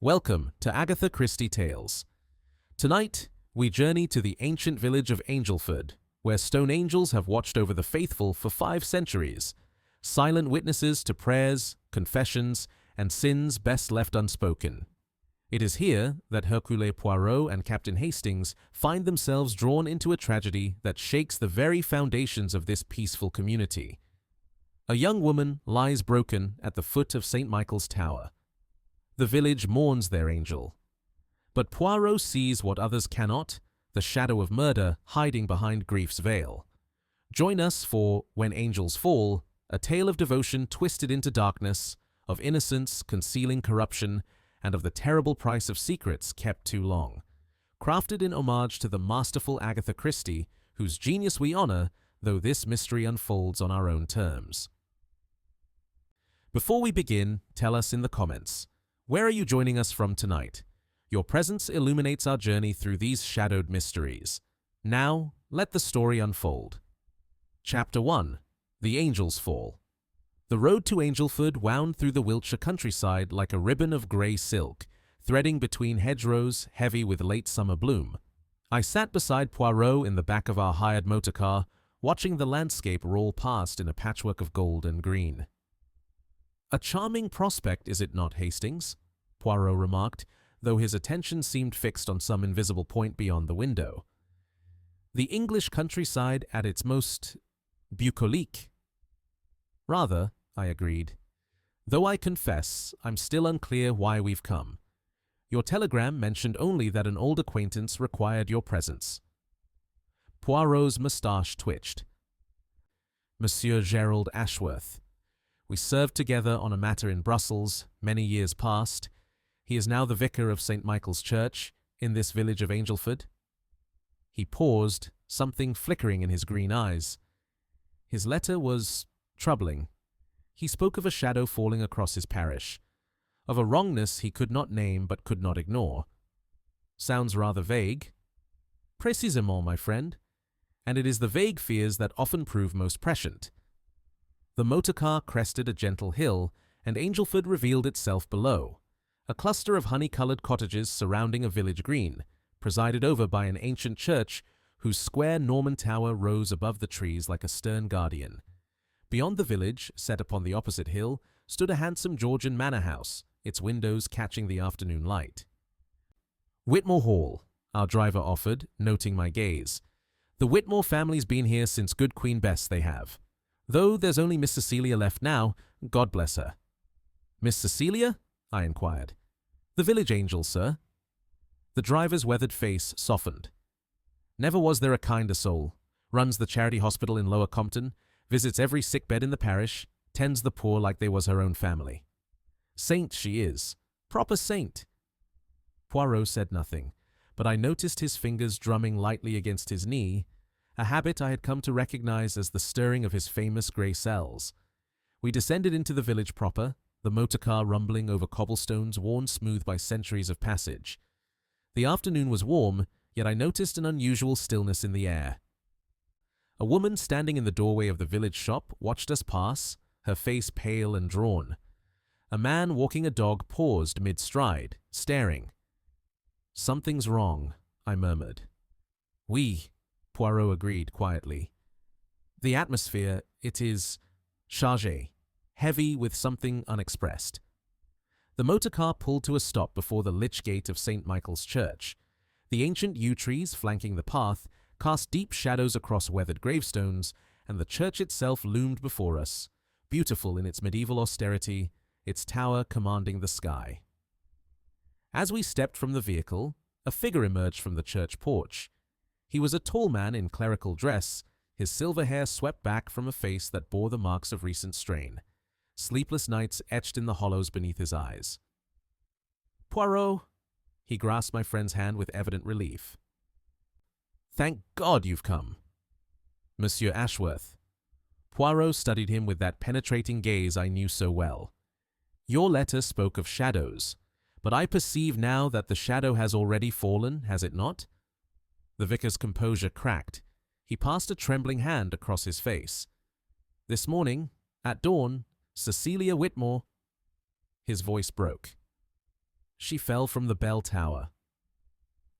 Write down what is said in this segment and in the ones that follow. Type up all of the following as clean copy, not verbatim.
Welcome to Agatha Christie Tales. Tonight, we journey to the ancient village of Angelford, where stone angels have watched over the faithful for 5 centuries, silent witnesses to prayers, confessions, and sins best left unspoken. It is here that Hercule Poirot and Captain Hastings find themselves drawn into a tragedy that shakes the very foundations of this peaceful community. A young woman lies broken at the foot of St. Michael's Tower. The village mourns their angel. But Poirot sees what others cannot, the shadow of murder hiding behind grief's veil. Join us for When Angels Fall, a tale of devotion twisted into darkness, of innocence concealing corruption, and of the terrible price of secrets kept too long. Crafted in homage to the masterful Agatha Christie, whose genius we honor, though this mystery unfolds on our own terms. Before we begin, tell us in the comments, where are you joining us from tonight? Your presence illuminates our journey through these shadowed mysteries. Now, let the story unfold. Chapter 1. The Angels Fall. The road to Angelford wound through the Wiltshire countryside like a ribbon of grey silk, threading between hedgerows heavy with late summer bloom. I sat beside Poirot in the back of our hired motor car, watching the landscape roll past in a patchwork of gold and green. "A charming prospect, is it not, Hastings?" Poirot remarked, though his attention seemed fixed on some invisible point beyond the window. "The English countryside at its most bucolique." "Rather," I agreed. "Though I confess, I'm still unclear why we've come. Your telegram mentioned only that an old acquaintance required your presence." Poirot's moustache twitched. "Monsieur Gerald Ashworth. We served together on a matter in Brussels many years past. He is now the vicar of St. Michael's Church in this village of Angelford." He paused, something flickering in his green eyes. His letter was troubling. He spoke of a shadow falling across his parish, of a wrongness he could not name but could not ignore. "Sounds rather vague." "Précisément, my friend. And it is the vague fears that often prove most prescient." The motorcar crested a gentle hill, and Angelford revealed itself below, a cluster of honey-colored cottages surrounding a village green, presided over by an ancient church whose square Norman tower rose above the trees like a stern guardian. Beyond the village, set upon the opposite hill, stood a handsome Georgian manor house, its windows catching the afternoon light. "Whitmore Hall," our driver offered, noting my gaze. "The Whitmore family's been here since good Queen Bess, they have. Though there's only Miss Cecilia left now, God bless her." "Miss Cecilia?" I inquired. "The village angel, sir." The driver's weathered face softened. "Never was there a kinder soul. Runs the charity hospital in Lower Compton, visits every sick bed in the parish, tends the poor like they was her own family. Saint she is. Proper saint." Poirot said nothing, but I noticed his fingers drumming lightly against his knee, a habit I had come to recognize as the stirring of his famous grey cells. We descended into the village proper, the motorcar rumbling over cobblestones worn smooth by centuries of passage. The afternoon was warm, yet I noticed an unusual stillness in the air. A woman standing in the doorway of the village shop watched us pass, her face pale and drawn. A man walking a dog paused mid-stride, staring. "Something's wrong," I murmured. "Oui," Poirot agreed quietly. "The atmosphere, it is chargé, heavy with something unexpressed." The motorcar pulled to a stop before the lich gate of St. Michael's Church. The ancient yew trees flanking the path cast deep shadows across weathered gravestones, and the church itself loomed before us, beautiful in its medieval austerity, its tower commanding the sky. As we stepped from the vehicle, a figure emerged from the church porch. He was a tall man in clerical dress, his silver hair swept back from a face that bore the marks of recent strain, sleepless nights etched in the hollows beneath his eyes. "Poirot!" He grasped my friend's hand with evident relief. "Thank God you've come." "Monsieur Ashworth." Poirot studied him with that penetrating gaze I knew so well. "Your letter spoke of shadows, but I perceive now that the shadow has already fallen, has it not?" The vicar's composure cracked. He passed a trembling hand across his face. "This morning, at dawn, Cecilia Whitmore—" His voice broke. She fell from the bell tower.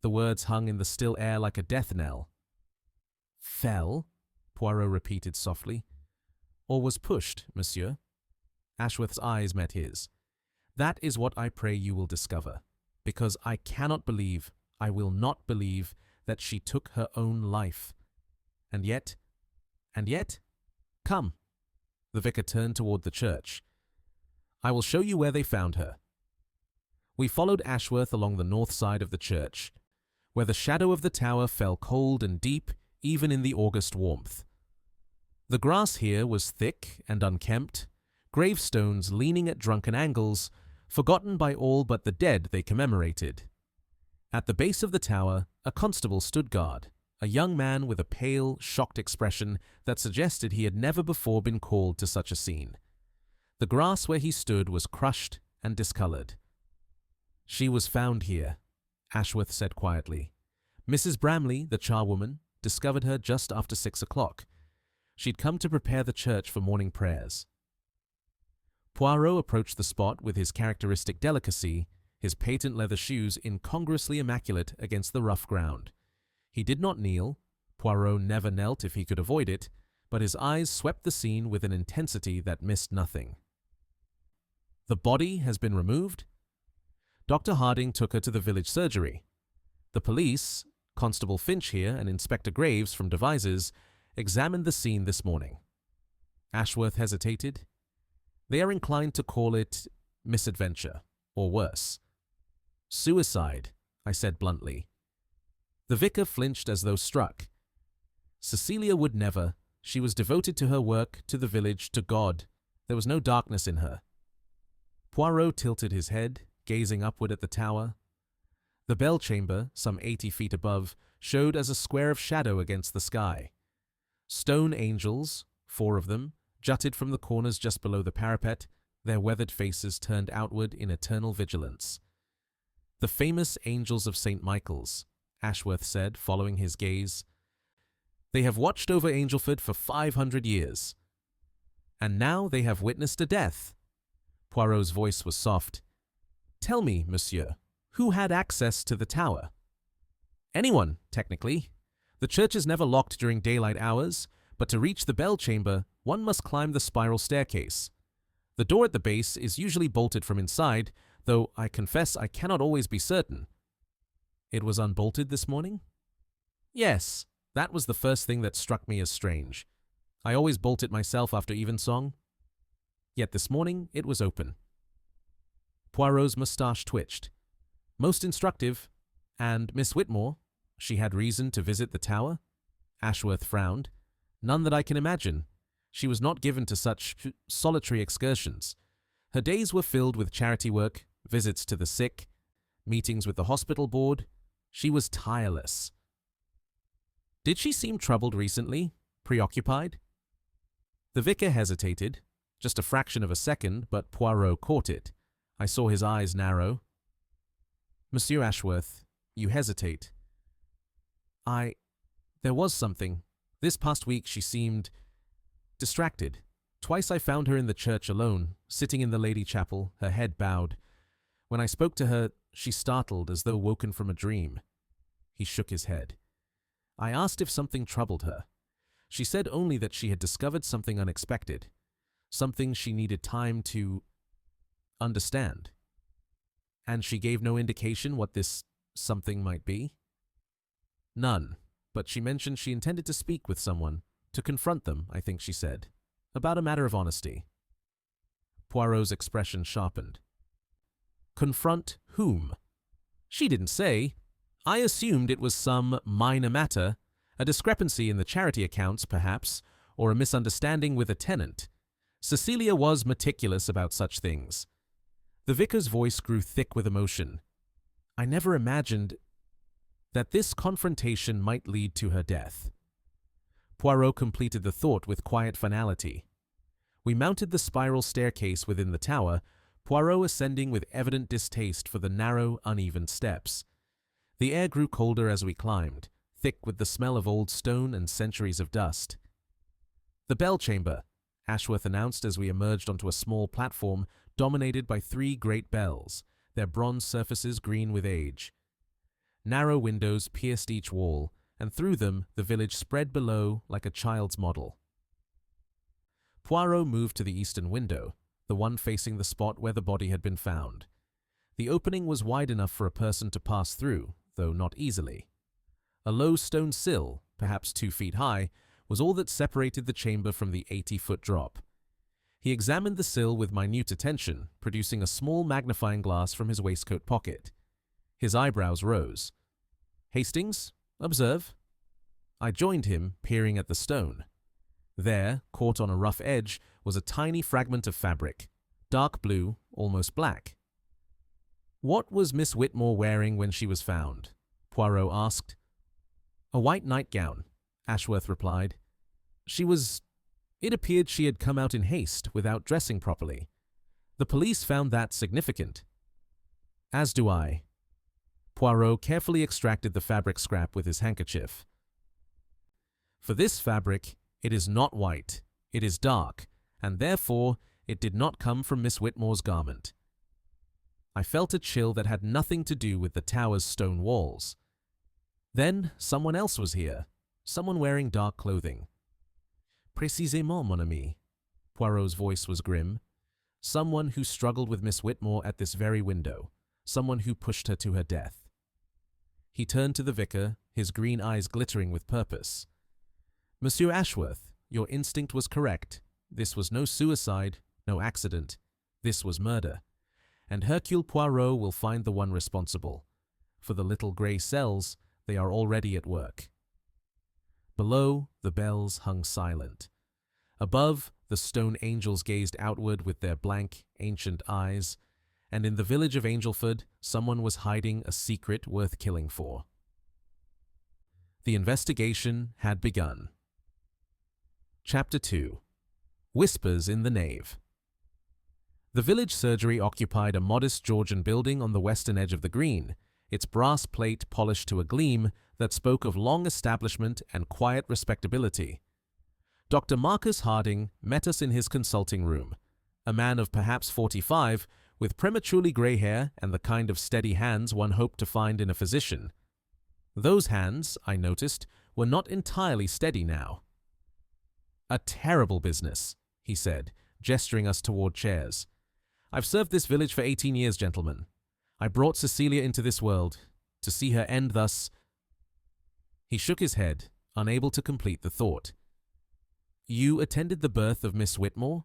The words hung in the still air like a death knell. Fell? Poirot repeated softly. Or was pushed, monsieur? Ashworth's eyes met his. That is what I pray you will discover, because I cannot believe, I will not believe, that she took her own life. And yet, come. The vicar turned toward the church. I will show you where they found her. We followed Ashworth along the north side of the church, where the shadow of the tower fell cold and deep even in the August warmth. The grass here was thick and unkempt, gravestones leaning at drunken angles, forgotten by all but the dead they commemorated. At the base of the tower, a constable stood guard, a young man with a pale, shocked expression that suggested he had never before been called to such a scene. The grass where he stood was crushed and discolored. She was found here, Ashworth said quietly. Mrs. Bramley, the charwoman, discovered her just after 6 o'clock. She'd come to prepare the church for morning prayers. Poirot approached the spot with his characteristic delicacy, his patent leather shoes incongruously immaculate against the rough ground. He did not kneel. Poirot never knelt if he could avoid it, but his eyes swept the scene with an intensity that missed nothing. The body has been removed? Dr. Harding took her to the village surgery. The police, Constable Finch here and Inspector Graves from Devizes, examined the scene this morning. Ashworth hesitated. They are inclined to call it misadventure, or worse. Suicide, I said bluntly. The vicar flinched as though struck. Cecilia would never. She was devoted to her work, to the village, to God. There was no darkness in her. Poirot tilted his head, gazing upward at the tower. The bell chamber, some 80 feet above, showed as a square of shadow against the sky. Stone angels, 4 of them, jutted from the corners just below the parapet, their weathered faces turned outward in eternal vigilance. The famous angels of St. Michael's, Ashworth said, following his gaze. They have watched over Angelford for 500 years. And now they have witnessed a death. Poirot's voice was soft. Tell me, monsieur, who had access to the tower? Anyone, technically. The church is never locked during daylight hours, but to reach the bell chamber, one must climb the spiral staircase. The door at the base is usually bolted from inside, though I confess I cannot always be certain. It was unbolted this morning? Yes, that was the first thing that struck me as strange. I always bolt it myself after evensong. Yet this morning it was open. Poirot's moustache twitched. Most instructive. And Miss Whitmore? She had reason to visit the tower? Ashworth frowned. None that I can imagine. She was not given to such solitary excursions. Her days were filled with charity work, visits to the sick, meetings with the hospital board. She was tireless. Did she seem troubled recently? Preoccupied? The vicar hesitated. Just a fraction of a second, but Poirot caught it. I saw his eyes narrow. Monsieur Ashworth, you hesitate. There was something. This past week she seemed distracted. Twice I found her in the church alone, sitting in the lady chapel, her head bowed. When I spoke to her, she startled as though woken from a dream. He shook his head. I asked if something troubled her. She said only that she had discovered something unexpected, something she needed time to understand. And she gave no indication what this something might be? None, but she mentioned she intended to speak with someone, to confront them, I think she said, about a matter of honesty. Poirot's expression sharpened. Confront whom? She didn't say. I assumed it was some minor matter, a discrepancy in the charity accounts, perhaps, or a misunderstanding with a tenant. Cecilia was meticulous about such things. The vicar's voice grew thick with emotion. I never imagined that this confrontation might lead to her death. Poirot completed the thought with quiet finality. We mounted the spiral staircase within the tower, Poirot ascending with evident distaste for the narrow, uneven steps. The air grew colder as we climbed, thick with the smell of old stone and centuries of dust. The bell chamber, Ashworth announced as we emerged onto a small platform dominated by 3 great bells, their bronze surfaces green with age. Narrow windows pierced each wall, and through them the village spread below like a child's model. Poirot moved to the eastern window, the one facing the spot where the body had been found. The opening was wide enough for a person to pass through, though not easily. A low stone sill, perhaps 2 feet high, was all that separated the chamber from the 80-foot drop. He examined the sill with minute attention, producing a small magnifying glass from his waistcoat pocket. His eyebrows rose. "Hastings, observe." I joined him, peering at the stone. There, caught on a rough edge, was a tiny fragment of fabric, dark blue, almost black. "What was Miss Whitmore wearing when she was found?" Poirot asked. "A white nightgown," Ashworth replied. It appeared she had come out in haste, without dressing properly. The police found that significant. "As do I." Poirot carefully extracted the fabric scrap with his handkerchief. "For this fabric, it is not white, it is dark, and therefore it did not come from Miss Whitmore's garment." I felt a chill that had nothing to do with the tower's stone walls. Then someone else was here, someone wearing dark clothing. "Précisément, mon ami." Poirot's voice was grim. "Someone who struggled with Miss Whitmore at this very window, someone who pushed her to her death." He turned to the vicar, his green eyes glittering with purpose. "Monsieur Ashworth, your instinct was correct. This was no suicide, no accident. This was murder. And Hercule Poirot will find the one responsible. For the little grey cells, they are already at work." Below, the bells hung silent. Above, the stone angels gazed outward with their blank, ancient eyes, and in the village of Angelford, someone was hiding a secret worth killing for. The investigation had begun. Chapter 2. Whispers in the Nave. The village surgery occupied a modest Georgian building on the western edge of the green, its brass plate polished to a gleam that spoke of long establishment and quiet respectability. Dr. Marcus Harding met us in his consulting room, a man of perhaps 45, with prematurely grey hair and the kind of steady hands one hoped to find in a physician. Those hands, I noticed, were not entirely steady now. "A terrible business," he said, gesturing us toward chairs. "I've served this village for 18 years, gentlemen. I brought Cecilia into this world, to see her end thus." He shook his head, unable to complete the thought. "You attended the birth of Miss Whitmore?"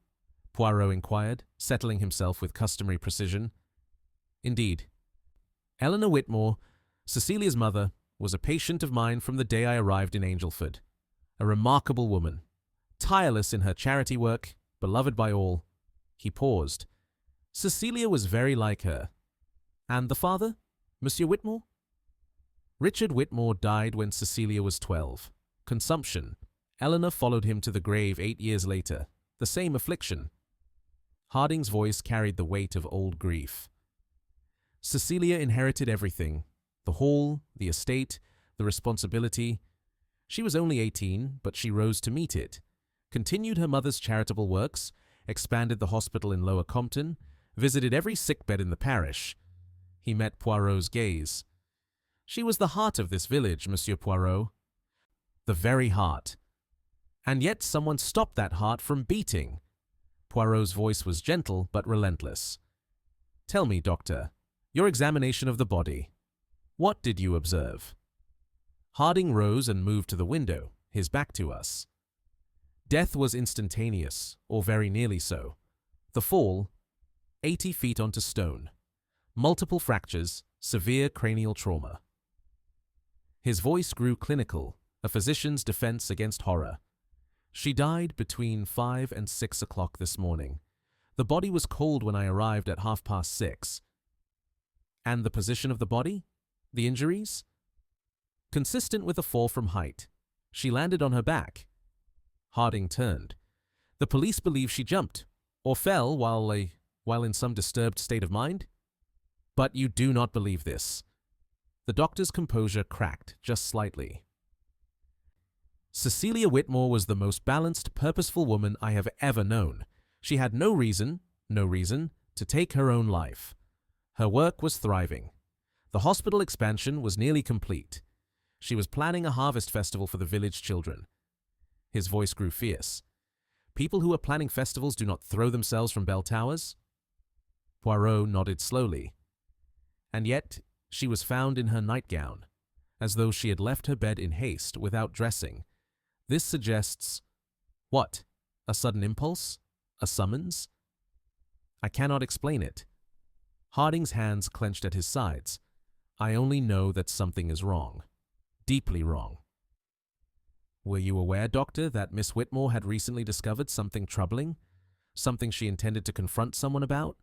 Poirot inquired, settling himself with customary precision. "Indeed. Eleanor Whitmore, Cecilia's mother, was a patient of mine from the day I arrived in Angelford. A remarkable woman, tireless in her charity work, beloved by all." He paused. "Cecilia was very like her. And the father, Monsieur Whitmore?" "Richard Whitmore died when Cecilia was 12. Consumption. Eleanor followed him to the grave 8 years later. The same affliction." Harding's voice carried the weight of old grief. "Cecilia inherited everything. The hall, the estate, the responsibility. She was only 18, but she rose to meet it. Continued her mother's charitable works, expanded the hospital in Lower Compton, visited every sickbed in the parish." He met Poirot's gaze. "She was the heart of this village, Monsieur Poirot. The very heart. And yet someone stopped that heart from beating." Poirot's voice was gentle but relentless. "Tell me, doctor, your examination of the body. What did you observe?" Harding rose and moved to the window, his back to us. "Death was instantaneous, or very nearly so. The fall, 80 feet onto stone. Multiple fractures, severe cranial trauma." His voice grew clinical, a physician's defense against horror. "She died between 5 and 6 o'clock this morning. The body was cold when I arrived at 6:30. "And the position of the body? The injuries?" "Consistent with a fall from height. She landed on her back." Harding turned. "The police believe she jumped, or fell while in some disturbed state of mind?" "But you do not believe this." The doctor's composure cracked just slightly. "Cecilia Whitmore was the most balanced, purposeful woman I have ever known. She had no reason to take her own life. Her work was thriving. The hospital expansion was nearly complete. She was planning a harvest festival for the village children. His voice grew fierce. People who are planning festivals do not throw themselves from bell towers? Poirot nodded slowly. And yet, she was found in her nightgown, as though she had left her bed in haste without dressing. This suggests… what? A sudden impulse? A summons? I cannot explain it. Hastings' hands clenched at his sides. I only know that something is wrong. Deeply wrong. Were you aware, Doctor, that Miss Whitmore had recently discovered something troubling? Something she intended to confront someone about?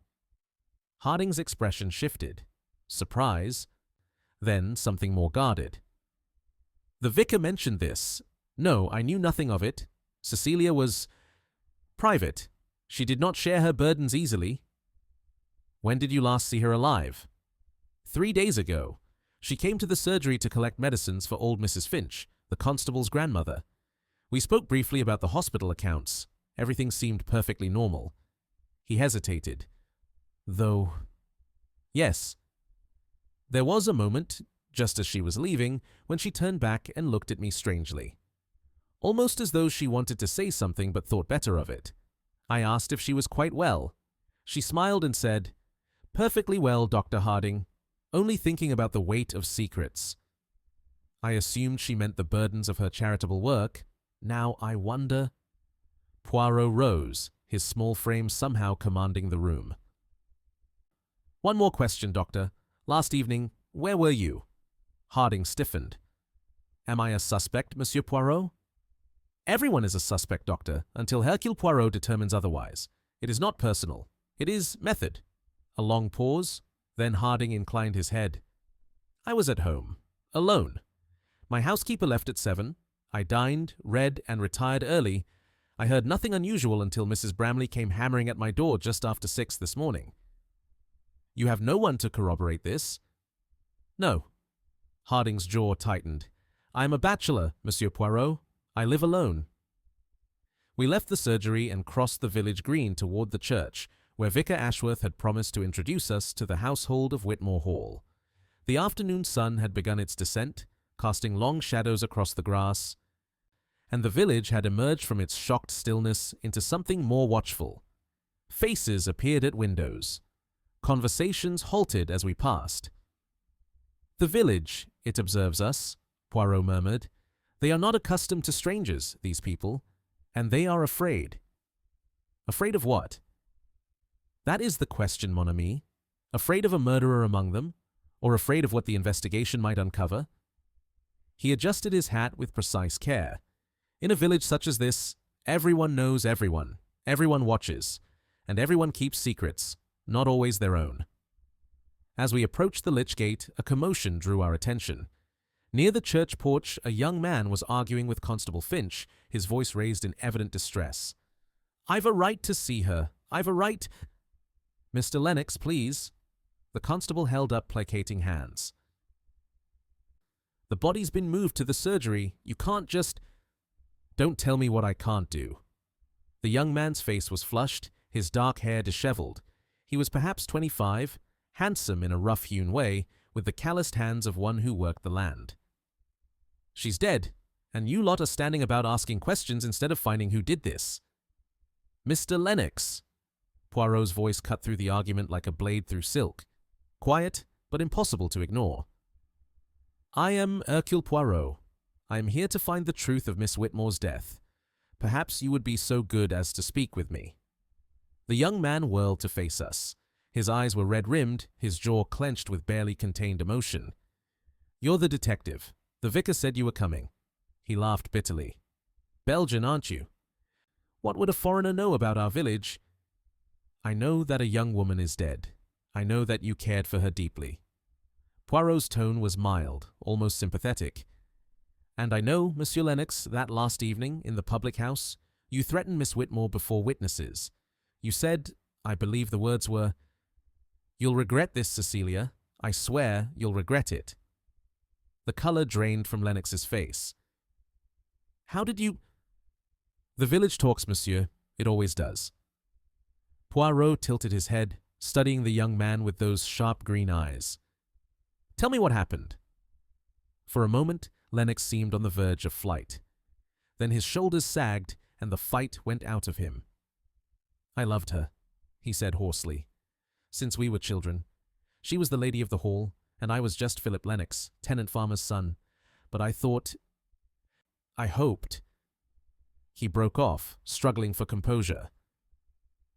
Hastings' expression shifted. Surprise. Then something more guarded. The vicar mentioned this. No, I knew nothing of it. Cecilia was… private. She did not share her burdens easily. When did you last see her alive? 3 days ago. She came to the surgery to collect medicines for old Mrs. Finch, the constable's grandmother. We spoke briefly about the hospital accounts. Everything seemed perfectly normal. He hesitated. Though… yes. There was a moment, just as she was leaving, when she turned back and looked at me strangely. Almost as though she wanted to say something but thought better of it. I asked if she was quite well. She smiled and said, "Perfectly well, Dr. Harding. Only thinking about the weight of secrets." I assumed she meant the burdens of her charitable work. Now I wonder… Poirot rose, his small frame somehow commanding the room. "One more question, Doctor. Last evening, where were you?" Harding stiffened. "Am I a suspect, Monsieur Poirot?" "Everyone is a suspect, Doctor, until Hercule Poirot determines otherwise. It is not personal. It is method." A long pause. Then Harding inclined his head. "I was at home, alone. My housekeeper left at 7. I dined, read, and retired early. I heard nothing unusual until Mrs. Bramley came hammering at my door just after 6 this morning." "You have no one to corroborate this?" "No." Harding's jaw tightened. "I am a bachelor, Monsieur Poirot. I live alone." We left the surgery and crossed the village green toward the church, where Vicar Ashworth had promised to introduce us to the household of Whitmore Hall. The afternoon sun had begun its descent, casting long shadows across the grass, and the village had emerged from its shocked stillness into something more watchful. Faces appeared at windows. Conversations halted as we passed. "The village, it observes us," Poirot murmured. "They are not accustomed to strangers, these people, and they are afraid." "Afraid of what?" "That is the question, mon ami. Afraid of a murderer among them, or afraid of what the investigation might uncover?" He adjusted his hat with precise care. In a village such as this, everyone knows everyone, everyone watches, and everyone keeps secrets, not always their own. As we approached the lich gate, a commotion drew our attention. Near the church porch, a young man was arguing with Constable Finch, his voice raised in evident distress. "I've a right to see her. I've a right—" "Mr. Lennox, please." The constable held up placating hands. "The body's been moved to the surgery. You can't just—" "Don't tell me what I can't do." The young man's face was flushed, his dark hair disheveled. He was perhaps 25, handsome in a rough-hewn way, with the calloused hands of one who worked the land. "She's dead, and you lot are standing about asking questions instead of finding who did this." "Mr. Lennox!" Poirot's voice cut through the argument like a blade through silk. Quiet, but impossible to ignore. "I am Hercule Poirot. I am here to find the truth of Miss Whitmore's death. Perhaps you would be so good as to speak with me." The young man whirled to face us. His eyes were red-rimmed, his jaw clenched with barely contained emotion. "You're the detective. The vicar said you were coming." He laughed bitterly. "Belgian, aren't you? What would a foreigner know about our village?" "I know that a young woman is dead. I know that you cared for her deeply." Poirot's tone was mild, almost sympathetic. "And I know, Monsieur Lennox, that last evening, in the public house, you threatened Miss Whitmore before witnesses. You said, I believe the words were, 'You'll regret this, Cecilia. I swear you'll regret it.'" The color drained from Lennox's face. "How did you—" "The village talks, monsieur. It always does." Poirot tilted his head, studying the young man with those sharp green eyes. "Tell me what happened." For a moment, Lennox seemed on the verge of flight. Then his shoulders sagged and the fight went out of him. "I loved her," he said hoarsely. "Since we were children. She was the lady of the hall, and I was just Philip Lennox, tenant farmer's son. But I hoped. He broke off, struggling for composure.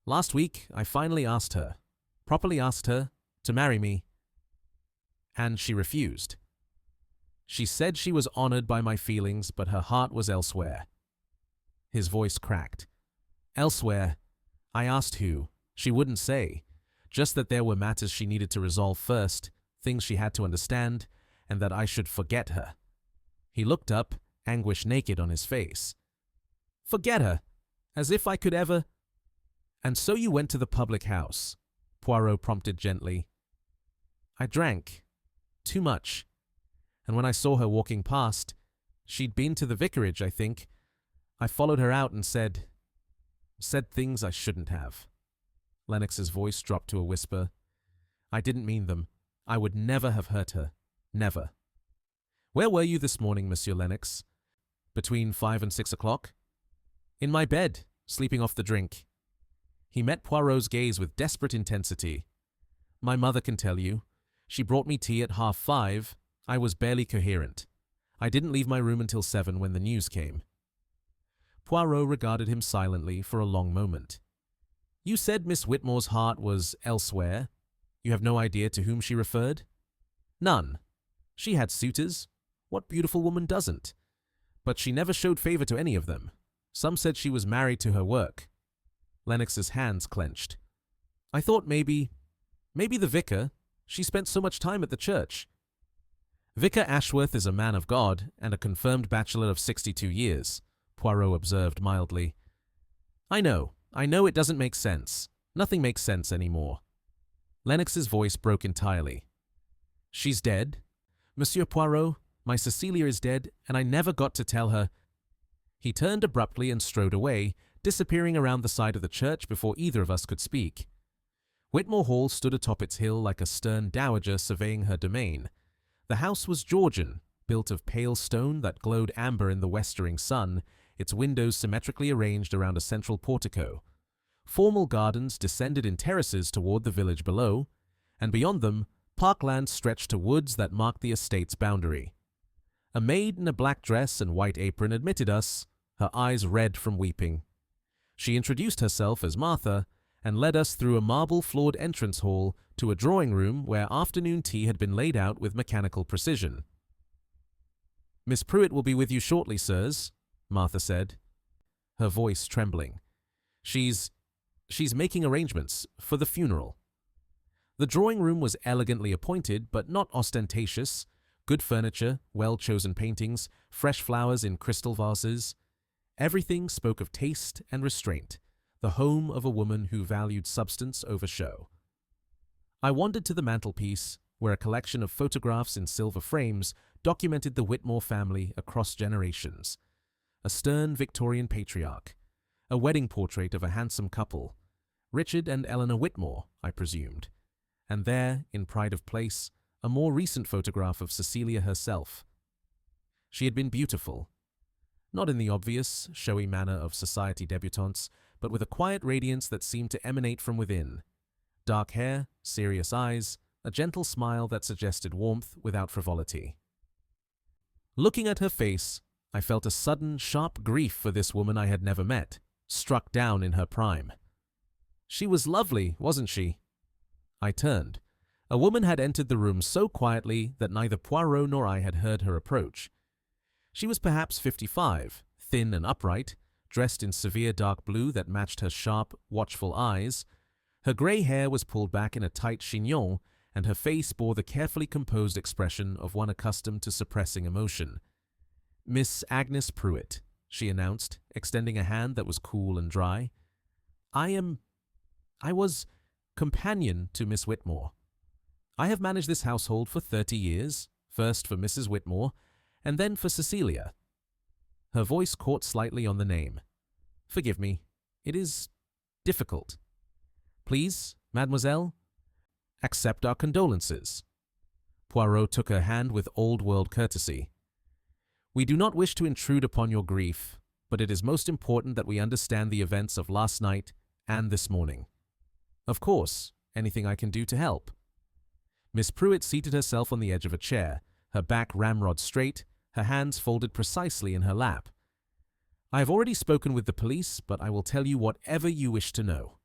"Last week, I finally properly asked her, to marry me. And she refused. She said she was honored by my feelings, but her heart was elsewhere." His voice cracked. "Elsewhere. I asked who. She wouldn't say. Just that there were matters she needed to resolve first, things she had to understand, and that I should forget her." He looked up, anguish naked on his face. "Forget her? As if I could ever—" "And so you went to the public house," Poirot prompted gently. "I drank. Too much. And when I saw her walking past, she'd been to the vicarage, I think. I followed her out and said things I shouldn't have." Lennox's voice dropped to a whisper. "I didn't mean them. I would never have hurt her. Never. Where were you this morning, Monsieur Lennox? Between 5 and 6 o'clock?" "In my bed, sleeping off the drink." He met Poirot's gaze with desperate intensity. "My mother can tell you. She brought me tea at 5:30. I was barely coherent. I didn't leave my room until 7 when the news came." Poirot regarded him silently for a long moment. "You said Miss Whitmore's heart was elsewhere. You have no idea to whom she referred?" "None. She had suitors. What beautiful woman doesn't? But she never showed favor to any of them. Some said she was married to her work." Lennox's hands clenched. "I thought maybe the vicar. She spent so much time at the church." "Vicar Ashworth is a man of God and a confirmed bachelor of 62 years, Poirot observed mildly. I know it doesn't make sense. Nothing makes sense anymore." Lennox's voice broke entirely. "She's dead. Monsieur Poirot, my Cecilia is dead, and I never got to tell her." He turned abruptly and strode away, disappearing around the side of the church before either of us could speak. Whitmore Hall stood atop its hill like a stern dowager surveying her domain. The house was Georgian, built of pale stone that glowed amber in the westering sun, its windows symmetrically arranged around a central portico. Formal gardens descended in terraces toward the village below, and beyond them, parkland stretched to woods that marked the estate's boundary. A maid in a black dress and white apron admitted us, her eyes red from weeping. She introduced herself as Martha and led us through a marble-floored entrance hall to a drawing room where afternoon tea had been laid out with mechanical precision. "Miss Pruitt will be with you shortly, sirs," Martha said, her voice trembling. She's making arrangements for the funeral." The drawing room was elegantly appointed, but not ostentatious. Good furniture, well-chosen paintings, fresh flowers in crystal vases. Everything spoke of taste and restraint, the home of a woman who valued substance over show. I wandered to the mantelpiece, where a collection of photographs in silver frames documented the Whitmore family across generations. A stern Victorian patriarch, a wedding portrait of a handsome couple, Richard and Eleanor Whitmore, I presumed, and there, in pride of place, a more recent photograph of Cecilia herself. She had been beautiful, not in the obvious, showy manner of society debutantes, but with a quiet radiance that seemed to emanate from within. Dark hair, serious eyes, a gentle smile that suggested warmth without frivolity. Looking at her face, I felt a sudden, sharp grief for this woman I had never met, struck down in her prime. She was lovely, wasn't she? I turned. A woman had entered the room so quietly that neither Poirot nor I had heard her approach. She was perhaps 55, thin and upright, dressed in severe dark blue that matched her sharp, watchful eyes. Her grey hair was pulled back in a tight chignon, and her face bore the carefully composed expression of one accustomed to suppressing emotion. "Miss Agnes Pruitt," she announced, extending a hand that was cool and dry. I was companion to Miss Whitmore. I have managed this household for 30 years, first for Mrs. Whitmore, and then for Cecilia." Her voice caught slightly on the name. "Forgive me. It is difficult. Please, Mademoiselle, accept our condolences." Poirot took her hand with old-world courtesy. "We do not wish to intrude upon your grief, but it is most important that we understand the events of last night and this morning. Of course, anything I can do to help." Miss Pruitt seated herself on the edge of a chair, her back ramrod straight, her hands folded precisely in her lap. "I have already spoken with the police, but I will tell you whatever you wish to know.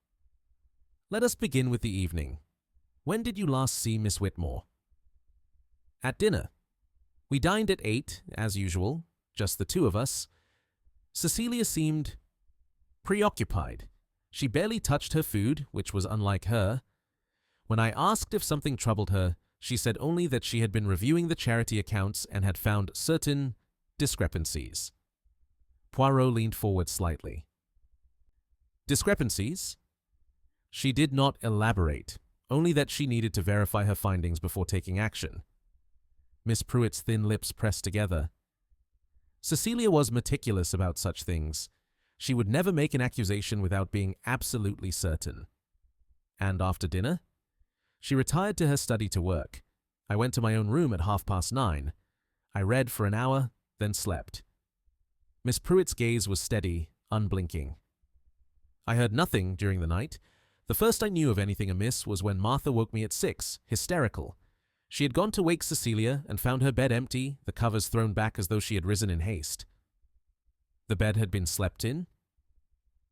Let us begin with the evening. When did you last see Miss Whitmore?" "At dinner. We dined at 8, as usual, just the two of us. Cecilia seemed preoccupied. She barely touched her food, which was unlike her. When I asked if something troubled her, she said only that she had been reviewing the charity accounts and had found certain discrepancies." Poirot leaned forward slightly. "Discrepancies?" She did not elaborate, only that she needed to verify her findings before taking action. Miss Pruitt's thin lips pressed together. Cecilia was meticulous about such things. She would never make an accusation without being absolutely certain. "And after dinner?" "She retired to her study to work. I went to my own room at 9:30. I read for an hour, then slept." Miss Pruitt's gaze was steady, unblinking. "I heard nothing during the night. The first I knew of anything amiss was when Martha woke me at 6, hysterical. She had gone to wake Cecilia and found her bed empty, the covers thrown back as though she had risen in haste." "The bed had been slept in?"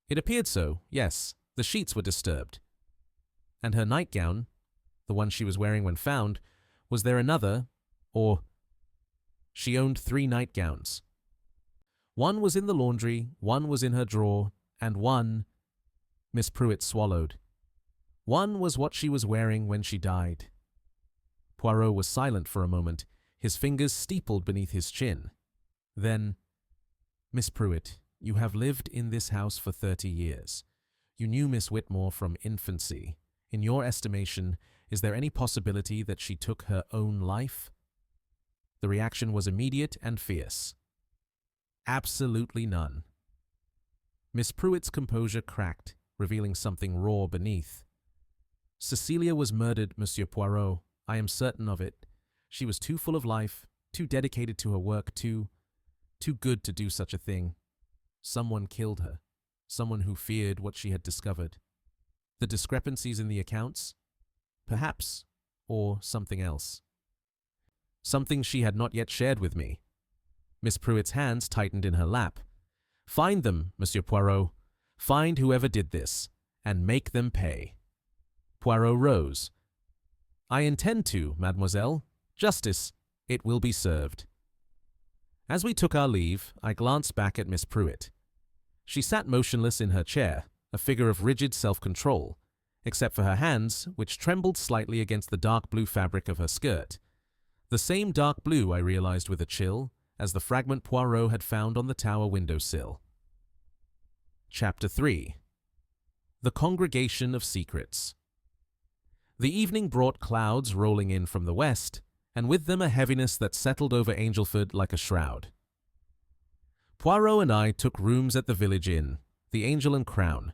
"It appeared so, yes. The sheets were disturbed." "And her nightgown, the one she was wearing when found, was there another, or—" "She owned 3 nightgowns. One was in the laundry, one was in her drawer, and one—" Miss Pruitt swallowed. "One was what she was wearing when she died." Poirot was silent for a moment, his fingers steepled beneath his chin. Then, "Miss Pruitt, you have lived in this house for 30 years. You knew Miss Whitmore from infancy. In your estimation, is there any possibility that she took her own life?" The reaction was immediate and fierce. "Absolutely none." Miss Pruitt's composure cracked, revealing something raw beneath. "Cecilia was murdered, Monsieur Poirot. I am certain of it. She was too full of life, too dedicated to her work, too good to do such a thing. Someone killed her, someone who feared what she had discovered. The discrepancies in the accounts? Perhaps, or something else. Something she had not yet shared with me." Miss Pruitt's hands tightened in her lap. "Find them, Monsieur Poirot. Find whoever did this, and make them pay." Poirot rose. "I intend to, mademoiselle. Justice, it will be served." As we took our leave, I glanced back at Miss Pruitt. She sat motionless in her chair, a figure of rigid self-control, except for her hands, which trembled slightly against the dark blue fabric of her skirt. The same dark blue, I realized with a chill, as the fragment Poirot had found on the tower windowsill. Chapter 3. The Congregation of Secrets. The evening brought clouds rolling in from the west, and with them a heaviness that settled over Angelford like a shroud. Poirot and I took rooms at the village inn, the Angel and Crown,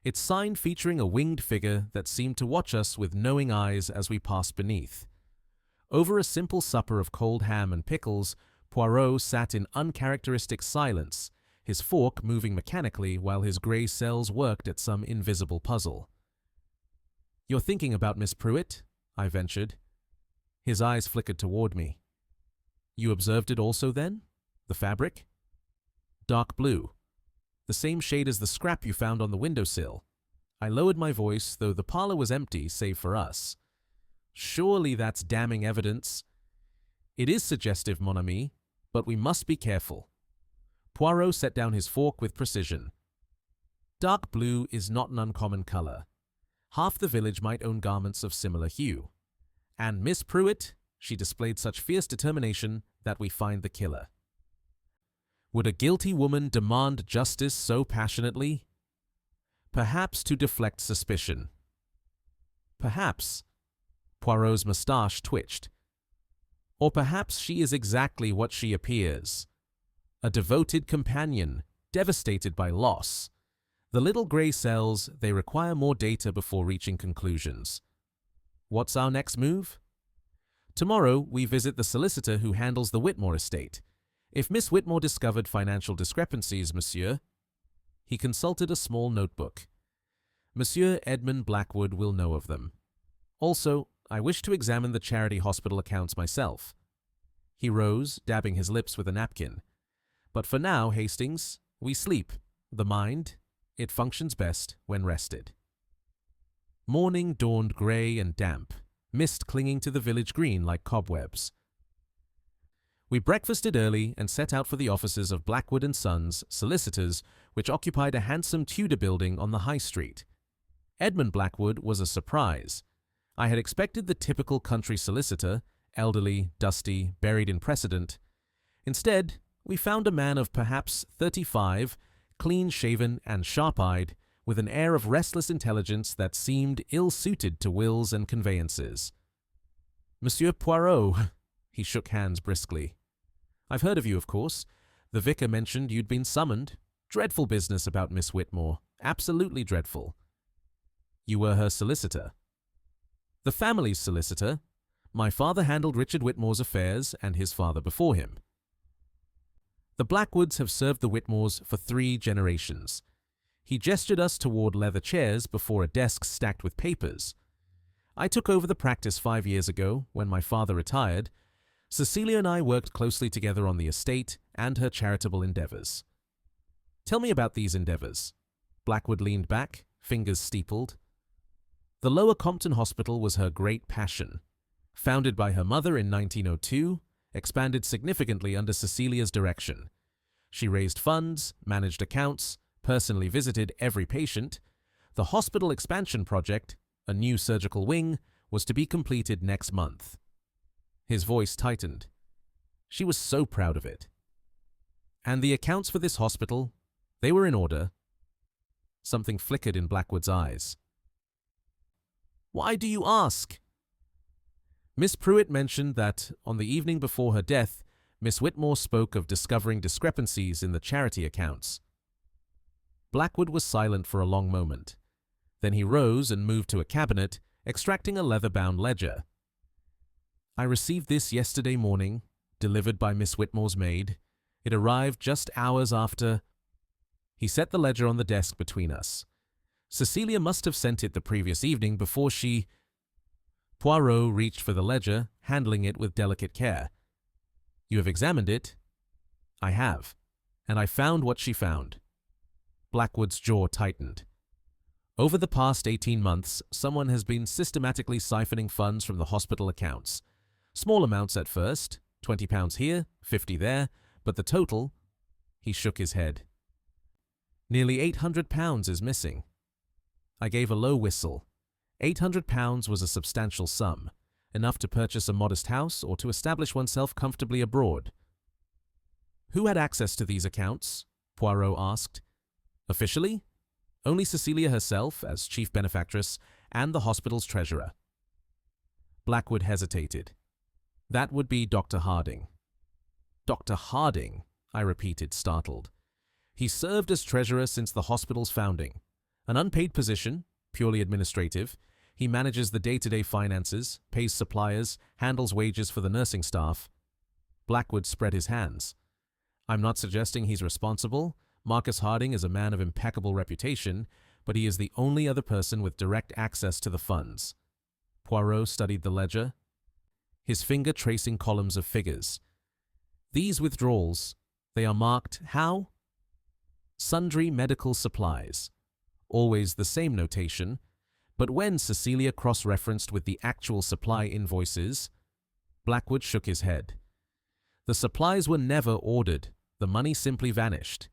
its sign featuring a winged figure that seemed to watch us with knowing eyes as we passed beneath. Over a simple supper of cold ham and pickles, Poirot sat in uncharacteristic silence, his fork moving mechanically while his grey cells worked at some invisible puzzle. "You're thinking about Miss Pruitt?" I ventured. His eyes flickered toward me. "You observed it also then? The fabric?" "Dark blue. The same shade as the scrap you found on the windowsill." I lowered my voice, though the parlor was empty save for us. "Surely that's damning evidence." "It is suggestive, mon ami, but we must be careful." Poirot set down his fork with precision. "Dark blue is not an uncommon color. Half the village might own garments of similar hue. And Miss Pruitt, she displayed such fierce determination that we find the killer." Would a guilty woman demand justice so passionately? Perhaps to deflect suspicion. Perhaps. Poirot's moustache twitched. Or perhaps she is exactly what she appears. A devoted companion, devastated by loss. The little grey cells, they require more data before reaching conclusions. What's our next move? Tomorrow, we visit the solicitor who handles the Whitmore estate. If Miss Whitmore discovered financial discrepancies, monsieur— He consulted a small notebook. Monsieur Edmund Blackwood will know of them. Also, I wish to examine the charity hospital accounts myself. He rose, dabbing his lips with a napkin. But for now, Hastings, we sleep. The mind, it functions best when rested. Morning dawned grey and damp, mist clinging to the village green like cobwebs. We breakfasted early and set out for the offices of Blackwood & Sons, solicitors, which occupied a handsome Tudor building on the High Street. Edmund Blackwood was a surprise. I had expected the typical country solicitor, elderly, dusty, buried in precedent. Instead, we found a man of perhaps 35, clean-shaven and sharp-eyed, with an air of restless intelligence that seemed ill-suited to wills and conveyances. "Monsieur Poirot," he shook hands briskly. "I've heard of you, of course. The vicar mentioned you'd been summoned. Dreadful business about Miss Whitmore. Absolutely dreadful." "You were her solicitor?" "The family's solicitor. My father handled Richard Whitmore's affairs and his father before him. The Blackwoods have served the Whitmores for 3 generations." He gestured us toward leather chairs before a desk stacked with papers. "I took over the practice 5 years ago, when my father retired. Cecilia and I worked closely together on the estate and her charitable endeavors." "Tell me about these endeavors." Blackwood leaned back, fingers steepled. "The Lower Compton Hospital was her great passion. Founded by her mother in 1902, expanded significantly under Cecilia's direction. She raised funds, managed accounts, personally visited every patient. The hospital expansion project, a new surgical wing, was to be completed next month." His voice tightened. "She was so proud of it." "And the accounts for this hospital, they were in order?" Something flickered in Blackwood's eyes. "Why do you ask?" "Miss Pruitt mentioned that, on the evening before her death, Miss Whitmore spoke of discovering discrepancies in the charity accounts." Blackwood was silent for a long moment. Then he rose and moved to a cabinet, extracting a leather-bound ledger. "I received this yesterday morning, delivered by Miss Whitmore's maid. It arrived just hours after—" He set the ledger on the desk between us. "Cecilia must have sent it the previous evening before she—" Poirot reached for the ledger, handling it with delicate care. "You have examined it?" "I have, and I found what she found." Blackwood's jaw tightened. "Over the past 18 months, someone has been systematically siphoning funds from the hospital accounts. Small amounts at first, £20 here, 50 there, but the total—" He shook his head. "Nearly £800 is missing." I gave a low whistle. £800 was a substantial sum, enough to purchase a modest house or to establish oneself comfortably abroad. "Who had access to these accounts?" Poirot asked. "Officially, only Cecilia herself, as chief benefactress, and the hospital's treasurer." Blackwood hesitated. "That would be Dr. Harding." "Dr. Harding?" I repeated, startled. "He served as treasurer since the hospital's founding. An unpaid position, purely administrative. He manages the day-to-day finances, pays suppliers, handles wages for the nursing staff." Blackwood spread his hands. "I'm not suggesting he's responsible. Marcus Harding is a man of impeccable reputation, but he is the only other person with direct access to the funds." Poirot studied the ledger, his finger tracing columns of figures. "These withdrawals, they are marked how? Sundry medical supplies. Always the same notation, but when Cecilia cross-referenced with the actual supply invoices—" Blackwood shook his head. "The supplies were never ordered. The money simply vanished."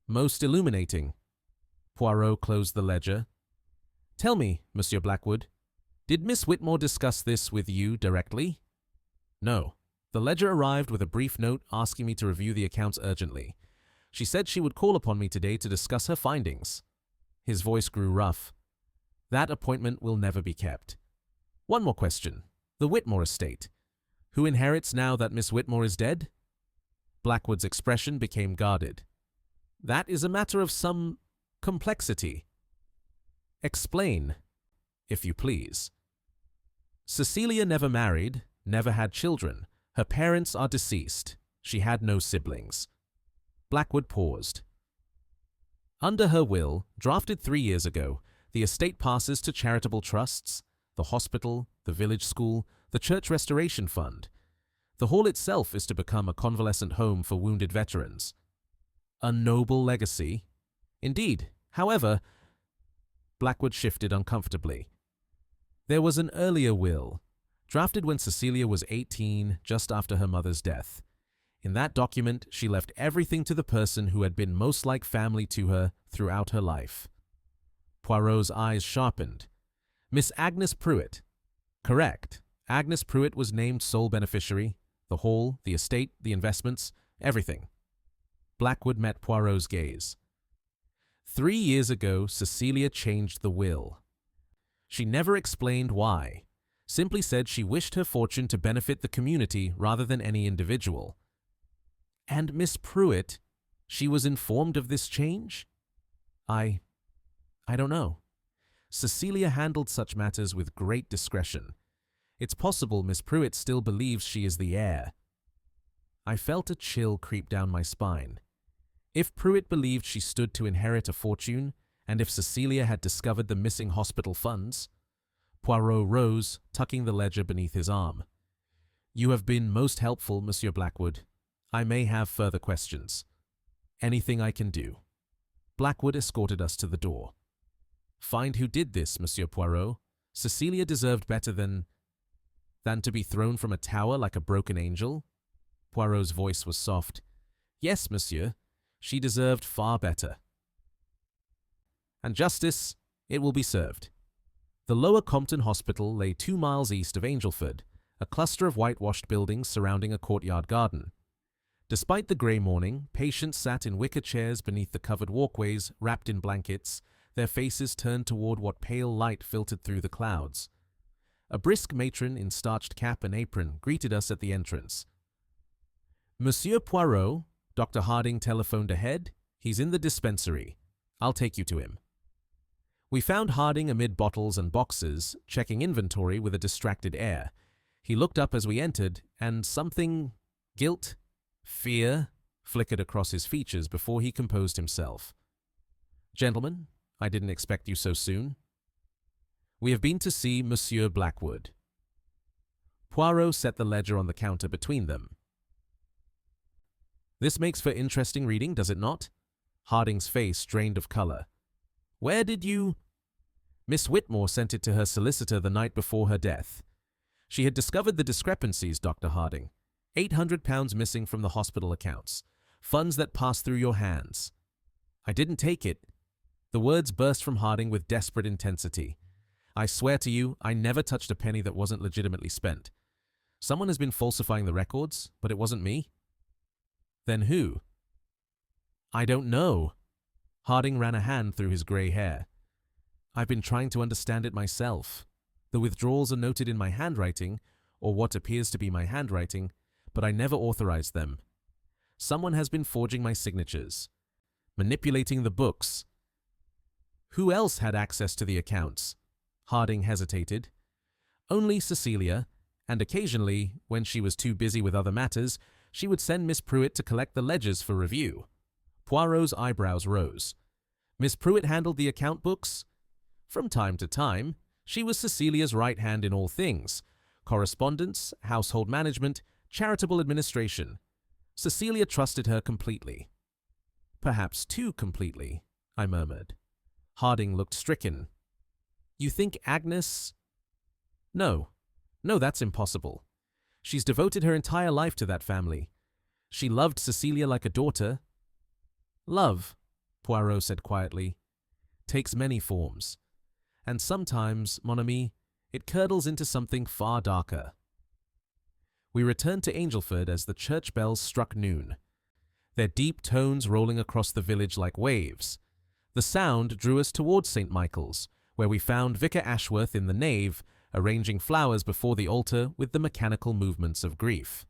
"Most illuminating." Poirot closed the ledger. "Tell me, Monsieur Blackwood, did Miss Whitmore discuss this with you directly?" "No. The ledger arrived with a brief note asking me to review the accounts urgently. She said she would call upon me today to discuss her findings." His voice grew rough. "That appointment will never be kept. One more question. The Whitmore estate. Who inherits now that Miss Whitmore is dead?" Blackwood's expression became guarded. "That is a matter of some Complexity. Explain, if you please. Cecilia never married, never had children. Her parents are deceased. She had no siblings. Blackwood paused. Under her will, drafted 3 years ago, the estate passes to charitable trusts, the hospital, the village school, the church restoration fund. The hall itself is to become a convalescent home for wounded veterans. A noble legacy. Indeed, however, Blackwood shifted uncomfortably. There was an earlier will, drafted when Cecilia was 18, just after her mother's death. In that document, she left everything to the person who had been most like family to her throughout her life. Poirot's eyes sharpened. Miss Agnes Pruitt. Correct. Agnes Pruitt was named sole beneficiary. The hall, the estate, the investments, everything. Blackwood met Poirot's gaze. 3 years ago, Cecilia changed the will. She never explained why, simply said she wished her fortune to benefit the community rather than any individual. And Miss Pruitt, she was informed of this change? I don't know. Cecilia handled such matters with great discretion. It's possible Miss Pruitt still believes she is the heir. I felt a chill creep down my spine. If Pruitt believed she stood to inherit a fortune, and if Cecilia had discovered the missing hospital funds— Poirot rose, tucking the ledger beneath his arm. You have been most helpful, Monsieur Blackwood. I may have further questions. Anything I can do. Blackwood escorted us to the door. Find who did this, Monsieur Poirot. Cecilia deserved better than to be thrown from a tower like a broken angel. Poirot's voice was soft. Yes, monsieur. She deserved far better. And justice, it will be served. The Lower Compton Hospital lay 2 miles east of Angelford, a cluster of whitewashed buildings surrounding a courtyard garden. Despite the grey morning, patients sat in wicker chairs beneath the covered walkways, wrapped in blankets, their faces turned toward what pale light filtered through the clouds. A brisk matron in starched cap and apron greeted us at the entrance. Monsieur Poirot, Dr. Harding telephoned ahead. He's in the dispensary. I'll take you to him. We found Harding amid bottles and boxes, checking inventory with a distracted air. He looked up as we entered, and something— guilt, fear— flickered across his features before he composed himself. Gentlemen, I didn't expect you so soon. We have been to see Monsieur Blackwood. Poirot set the ledger on the counter between them. This makes for interesting reading, does it not? Harding's face drained of color. Where did you— Miss Whitmore sent it to her solicitor the night before her death. She had discovered the discrepancies, Dr. Harding. £800 missing from the hospital accounts. Funds that passed through your hands. I didn't take it. The words burst from Harding with desperate intensity. I swear to you, I never touched a penny that wasn't legitimately spent. Someone has been falsifying the records, but it wasn't me. Then who? I don't know. Harding ran a hand through his grey hair. I've been trying to understand it myself. The withdrawals are noted in my handwriting, or what appears to be my handwriting, but I never authorized them. Someone has been forging my signatures, manipulating the books. Who else had access to the accounts? Harding hesitated. Only Cecilia, and occasionally, when she was too busy with other matters, she would send Miss Pruitt to collect the ledgers for review. Poirot's eyebrows rose. Miss Pruitt handled the account books? From time to time. She was Cecilia's right hand in all things: correspondence, household management, charitable administration. Cecilia trusted her completely. Perhaps too completely, I murmured. Harding looked stricken. You think Agnes— No, that's impossible. She's devoted her entire life to that family. She loved Cecilia like a daughter. Love, Poirot said quietly, takes many forms. And sometimes, mon ami, it curdles into something far darker. We returned to Angelford as the church bells struck noon, their deep tones rolling across the village like waves. The sound drew us towards St. Michael's, where we found Vicar Ashworth in the nave, arranging flowers before the altar with the mechanical movements of grief.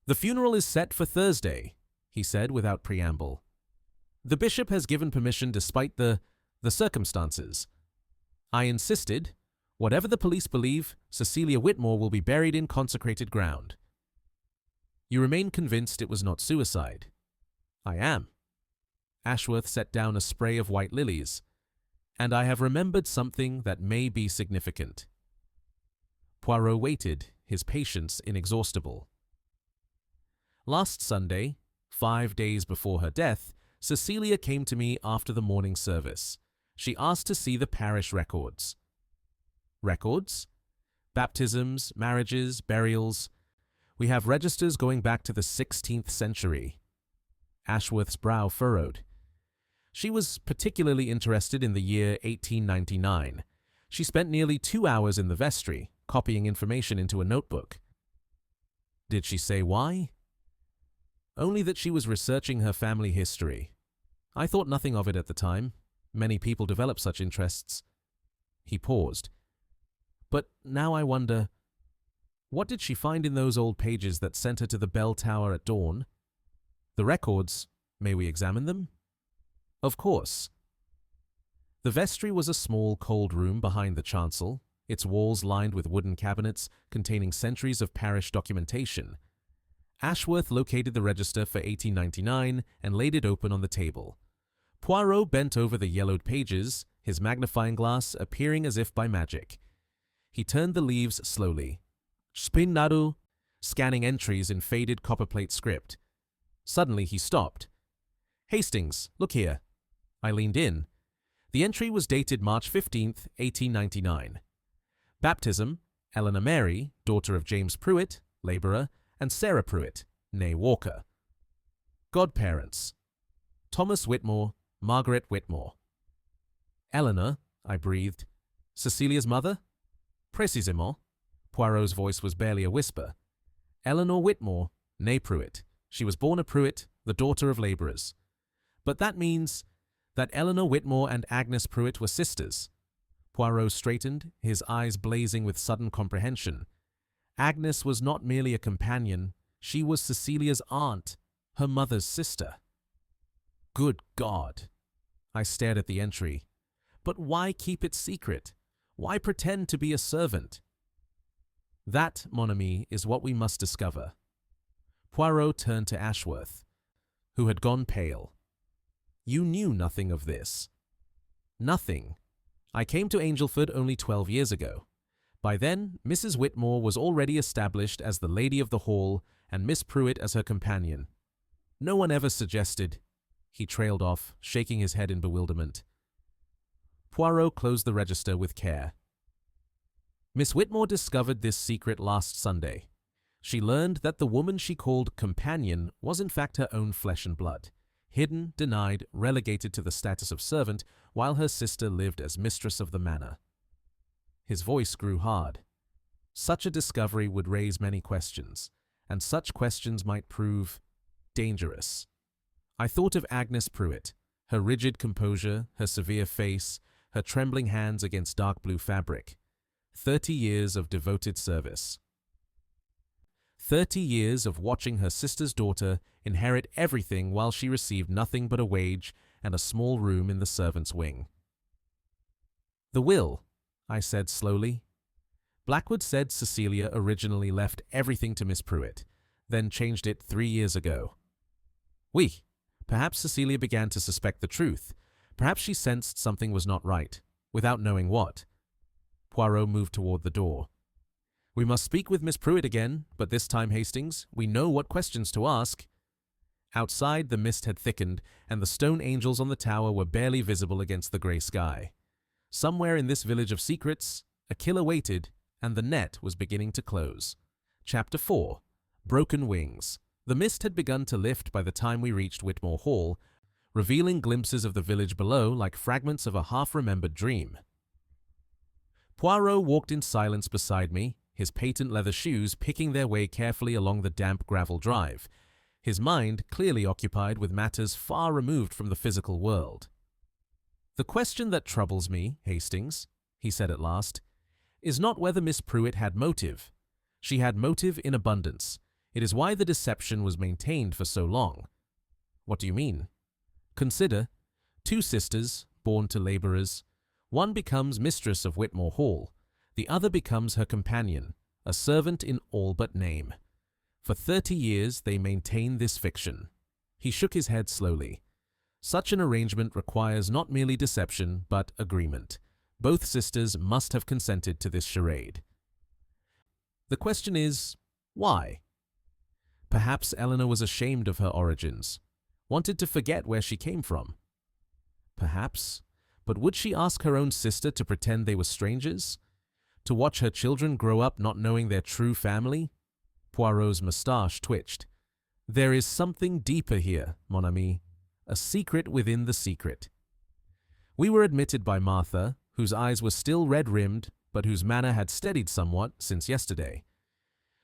The funeral is set for Thursday, he said without preamble. The bishop has given permission despite the circumstances. I insisted, whatever the police believe, Cecilia Whitmore will be buried in consecrated ground. You remain convinced it was not suicide? I am. Ashworth set down a spray of white lilies, and I have remembered something that may be significant. Poirot waited, his patience inexhaustible. Last Sunday, 5 days before her death, Cecilia came to me after the morning service. She asked to see the parish records. Records? Baptisms, marriages, burials. We have registers going back to the 16th century. Ashworth's brow furrowed. She was particularly interested in the year 1899. She spent nearly 2 hours in the vestry, copying information into a notebook. Did she say why? Only that she was researching her family history. I thought nothing of it at the time. Many people develop such interests. He paused. But now I wonder, what did she find in those old pages that sent her to the bell tower at dawn? The records, may we examine them? Of course. The vestry was a small, cold room behind the chancel, its walls lined with wooden cabinets containing centuries of parish documentation. Ashworth located the register for 1899 and laid it open on the table. Poirot bent over the yellowed pages, his magnifying glass appearing as if by magic. He turned the leaves slowly. Spin naru, scanning entries in faded copperplate script. Suddenly he stopped. Hastings, look here. I leaned in. The entry was dated March 15th, 1899. Baptism, Eleanor Mary, daughter of James Pruitt, labourer, and Sarah Pruitt, née Walker. Godparents, Thomas Whitmore, Margaret Whitmore. Eleanor, I breathed. Cecilia's mother? Précisément. Poirot's voice was barely a whisper. Eleanor Whitmore, née Pruitt. She was born a Pruitt, the daughter of labourers. But that means that Eleanor Whitmore and Agnes Pruitt were sisters. Poirot straightened, his eyes blazing with sudden comprehension. Agnes was not merely a companion, she was Cecilia's aunt, her mother's sister. Good God! I stared at the entry. But why keep it secret? Why pretend to be a servant? That, mon ami, is what we must discover. Poirot turned to Ashworth, who had gone pale. You knew nothing of this. Nothing. I came to Angelford only 12 years ago. By then, Mrs. Whitmore was already established as the lady of the hall and Miss Pruitt as her companion. No one ever suggested. He trailed off, shaking his head in bewilderment. Poirot closed the register with care. Miss Whitmore discovered this secret last Sunday. She learned that the woman she called companion was in fact her own flesh and blood, hidden, denied, relegated to the status of servant, while her sister lived as mistress of the manor. His voice grew hard. Such a discovery would raise many questions, and such questions might prove dangerous. I thought of Agnes Pruitt, her rigid composure, her severe face, her trembling hands against dark blue fabric. 30 years of devoted service. 30 years of watching her sister's daughter inherit everything while she received nothing but a wage and a small room in the servants' wing. The will, I said slowly. Blackwood said Cecilia originally left everything to Miss Pruitt, then changed it 3 years ago. Oui. Perhaps Cecilia began to suspect the truth. Perhaps she sensed something was not right, without knowing what. Poirot moved toward the door. We must speak with Miss Pruitt again, but this time, Hastings, we know what questions to ask. Outside, the mist had thickened, and the stone angels on the tower were barely visible against the grey sky. Somewhere in this village of secrets, a killer waited, and the net was beginning to close. Chapter 4. Broken Wings. The mist had begun to lift by the time we reached Whitmore Hall, revealing glimpses of the village below like fragments of a half-remembered dream. Poirot walked in silence beside me, his patent leather shoes picking their way carefully along the damp gravel drive, his mind clearly occupied with matters far removed from the physical world. The question that troubles me, Hastings, he said at last, is not whether Miss Pruitt had motive. She had motive in abundance. It is why the deception was maintained for so long. What do you mean? Consider, two sisters, born to labourers. One becomes mistress of Whitmore Hall, the other becomes her companion, a servant in all but name. For 30 years they maintain this fiction. He shook his head slowly. Such an arrangement requires not merely deception, but agreement. Both sisters must have consented to this charade. The question is, why? Perhaps Eleanor was ashamed of her origins, wanted to forget where she came from. Perhaps, but would she ask her own sister to pretend they were strangers? To watch her children grow up not knowing their true family? Poirot's moustache twitched. There is something deeper here, mon ami, a secret within the secret. We were admitted by Martha, whose eyes were still red-rimmed, but whose manner had steadied somewhat since yesterday.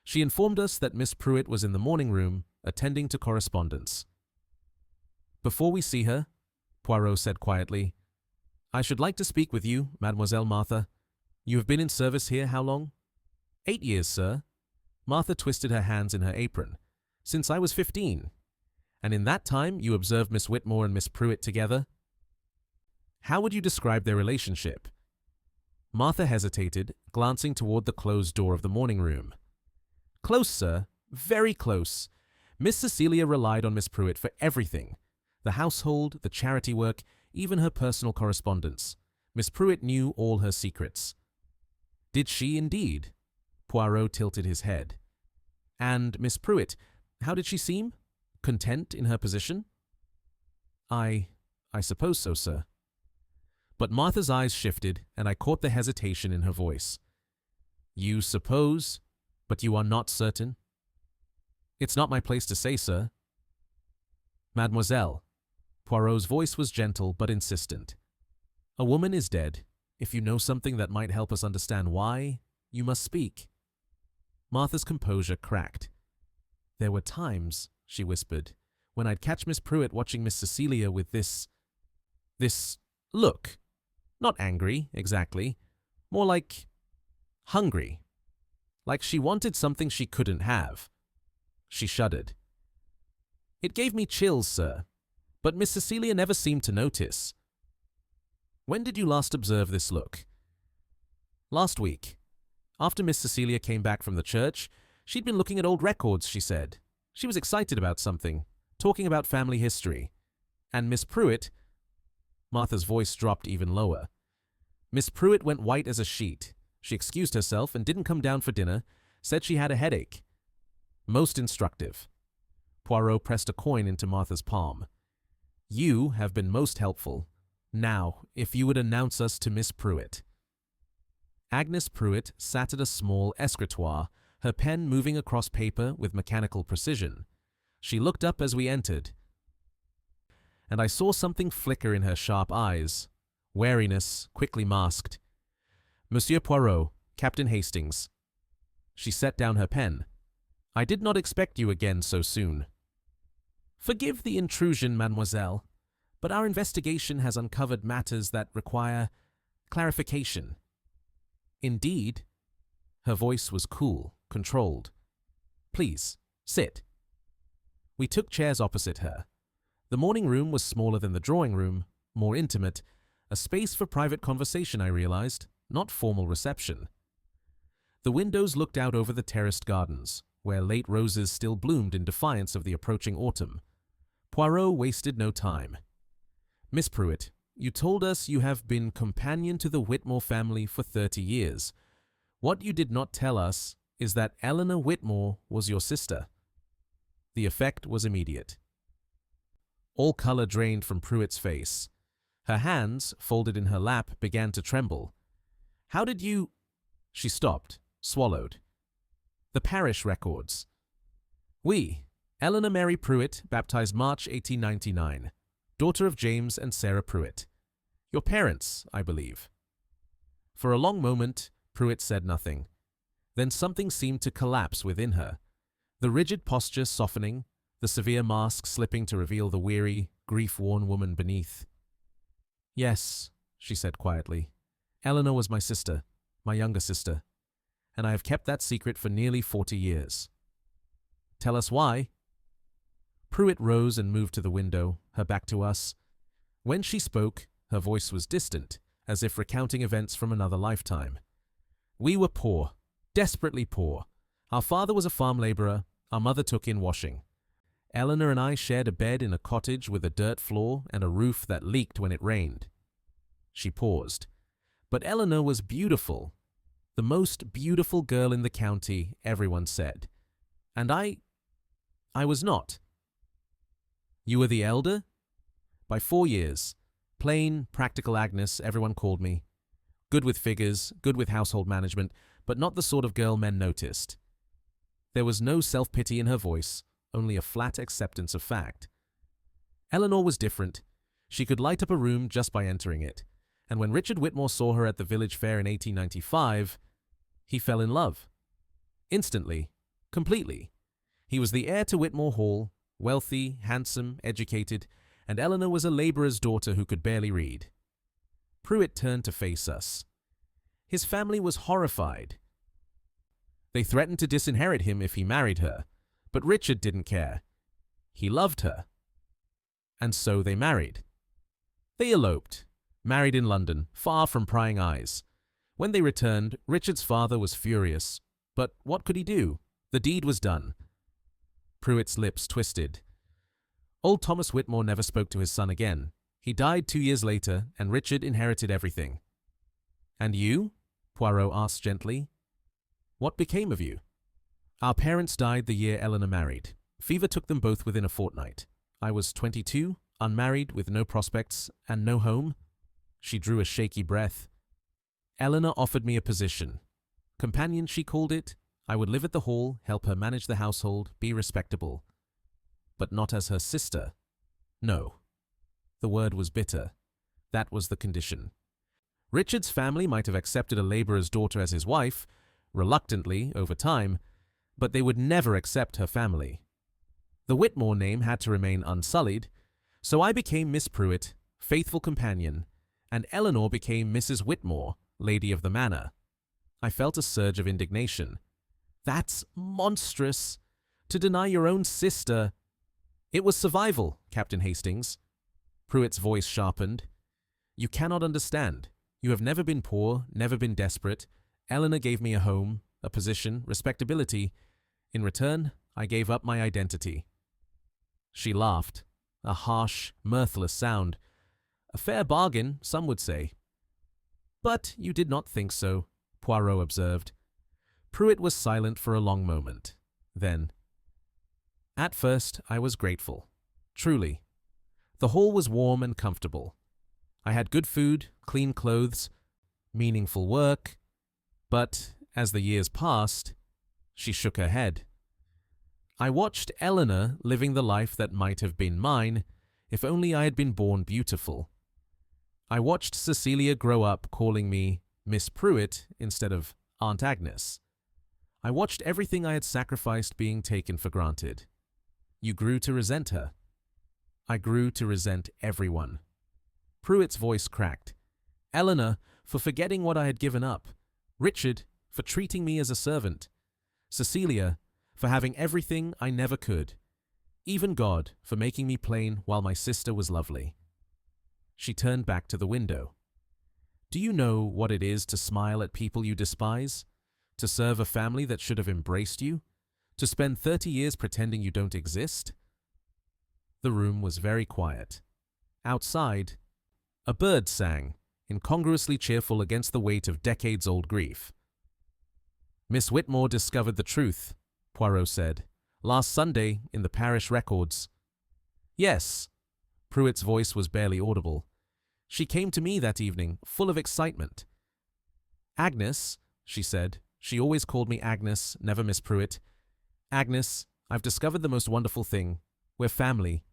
She informed us that Miss Pruitt was in the morning room, attending to correspondence. Before we see her, Poirot said quietly, I should like to speak with you, Mademoiselle Martha. You have been in service here how long? 8 years, sir. Martha twisted her hands in her apron. Since I was 15. And in that time you observed Miss Whitmore and Miss Pruitt together? How would you describe their relationship? Martha hesitated, glancing toward the closed door of the morning room. Close, sir. Very close. Miss Cecilia relied on Miss Pruitt for everything. The household, the charity work, even her personal correspondence. Miss Pruitt knew all her secrets. Did she indeed? Poirot tilted his head. And Miss Pruitt, how did she seem? Content in her position? I suppose so, sir. But Martha's eyes shifted, and I caught the hesitation in her voice. You suppose, but you are not certain? It's not my place to say, sir. Mademoiselle. Poirot's voice was gentle but insistent. A woman is dead. If you know something that might help us understand why, you must speak. Martha's composure cracked. There were times, she whispered, when I'd catch Miss Pruitt watching Miss Cecilia with this look. Not angry, exactly. More like hungry. Like she wanted something she couldn't have. She shuddered. It gave me chills, sir. But Miss Cecilia never seemed to notice. When did you last observe this look? Last week. After Miss Cecilia came back from the church, she'd been looking at old records, she said. She was excited about something, talking about family history. And Miss Pruitt... Martha's voice dropped even lower. Miss Pruitt went white as a sheet. She excused herself and didn't come down for dinner, said she had a headache. Most instructive. Poirot pressed a coin into Martha's palm. You have been most helpful. Now, if you would announce us to Miss Pruitt. Agnes Pruitt sat at a small escritoire, her pen moving across paper with mechanical precision. She looked up as we entered, and I saw something flicker in her sharp eyes. Wariness, quickly masked. Monsieur Poirot, Captain Hastings. She set down her pen. I did not expect you again so soon. Forgive the intrusion, mademoiselle, but our investigation has uncovered matters that require clarification. Indeed. Her voice was cool, controlled. Please, sit. We took chairs opposite her. The morning room was smaller than the drawing room, more intimate, a space for private conversation, I realized, not formal reception. The windows looked out over the terraced gardens, where late roses still bloomed in defiance of the approaching autumn. Poirot wasted no time. Miss Pruitt, you told us you have been companion to the Whitmore family for 30 years. What you did not tell us is that Eleanor Whitmore was your sister. The effect was immediate. All color drained from Pruitt's face. Her hands, folded in her lap, began to tremble. How did you... She stopped, swallowed. The parish records. We, Eleanor Mary Pruitt, baptized March 1899, daughter of James and Sarah Pruitt. Your parents, I believe. For a long moment, Pruitt said nothing. Then something seemed to collapse within her. The rigid posture softening, the severe mask slipping to reveal the weary, grief-worn woman beneath. Yes, she said quietly. Eleanor was my sister, my younger sister, and I have kept that secret for nearly 40 years. Tell us why. Pruitt rose and moved to the window, her back to us. When she spoke, her voice was distant, as if recounting events from another lifetime. We were poor, desperately poor. Our father was a farm laborer, our mother took in washing. Eleanor and I shared a bed in a cottage with a dirt floor and a roof that leaked when it rained. She paused. But Eleanor was beautiful. The most beautiful girl in the county, everyone said. And I was not. You were the elder? By 4 years. Plain, practical Agnes, everyone called me. Good with figures, good with household management, but not the sort of girl men noticed. There was no self-pity in her voice, only a flat acceptance of fact. Eleanor was different. She could light up a room just by entering it, and when Richard Whitmore saw her at the village fair in 1895, he fell in love. Instantly. Completely. He was the heir to Whitmore Hall, wealthy, handsome, educated, and Eleanor was a labourer's daughter who could barely read. Pruitt turned to face us. His family was horrified. They threatened to disinherit him if he married her, but Richard didn't care. He loved her. And so they married. They eloped, married in London, far from prying eyes. When they returned, Richard's father was furious. But what could he do? The deed was done. Pruitt's lips twisted. Old Thomas Whitmore never spoke to his son again. He died 2 years later, and Richard inherited everything. And you? Poirot asked gently. What became of you? Our parents died the year Eleanor married. Fever took them both within a fortnight. I was 22, unmarried, with no prospects, and no home. She drew a shaky breath. Eleanor offered me a position. Companion, she called it. I would live at the hall, help her manage the household, be respectable. But not as her sister. No. The word was bitter. That was the condition. Richard's family might have accepted a labourer's daughter as his wife, reluctantly, over time, but they would never accept her family. The Whitmore name had to remain unsullied, so I became Miss Pruitt, faithful companion, and Eleanor became Mrs. Whitmore, lady of the manor. I felt a surge of indignation. That's monstrous! To deny your own sister! It was survival, Captain Hastings. Pruitt's voice sharpened. You cannot understand. You have never been poor, never been desperate. Eleanor gave me a home, a position, respectability. In return, I gave up my identity. She laughed, a harsh, mirthless sound. A fair bargain, some would say. But you did not think so, Poirot observed. Pruitt was silent for a long moment. Then, at first, I was grateful. Truly. The hall was warm and comfortable. I had good food, clean clothes, meaningful work. But as the years passed, she shook her head. I watched Eleanor living the life that might have been mine if only I had been born beautiful. I watched Cecilia grow up calling me Miss Pruitt instead of Aunt Agnes. I watched everything I had sacrificed being taken for granted. You grew to resent her. I grew to resent everyone. Pruitt's voice cracked. Eleanor, for forgetting what I had given up. Richard, for treating me as a servant. Cecilia, for having everything I never could. Even God, for making me plain while my sister was lovely. She turned back to the window. Do you know what it is to smile at people you despise? To serve a family that should have embraced you? To spend 30 years pretending you don't exist? The room was very quiet. Outside, a bird sang, incongruously cheerful against the weight of decades-old grief. Miss Whitmore discovered the truth, Poirot said, last Sunday in the parish records. Yes. Pruitt's voice was barely audible. She came to me that evening, full of excitement. Agnes, she said. She always called me Agnes, never Miss Pruitt. Agnes, I've discovered the most wonderful thing. We're family.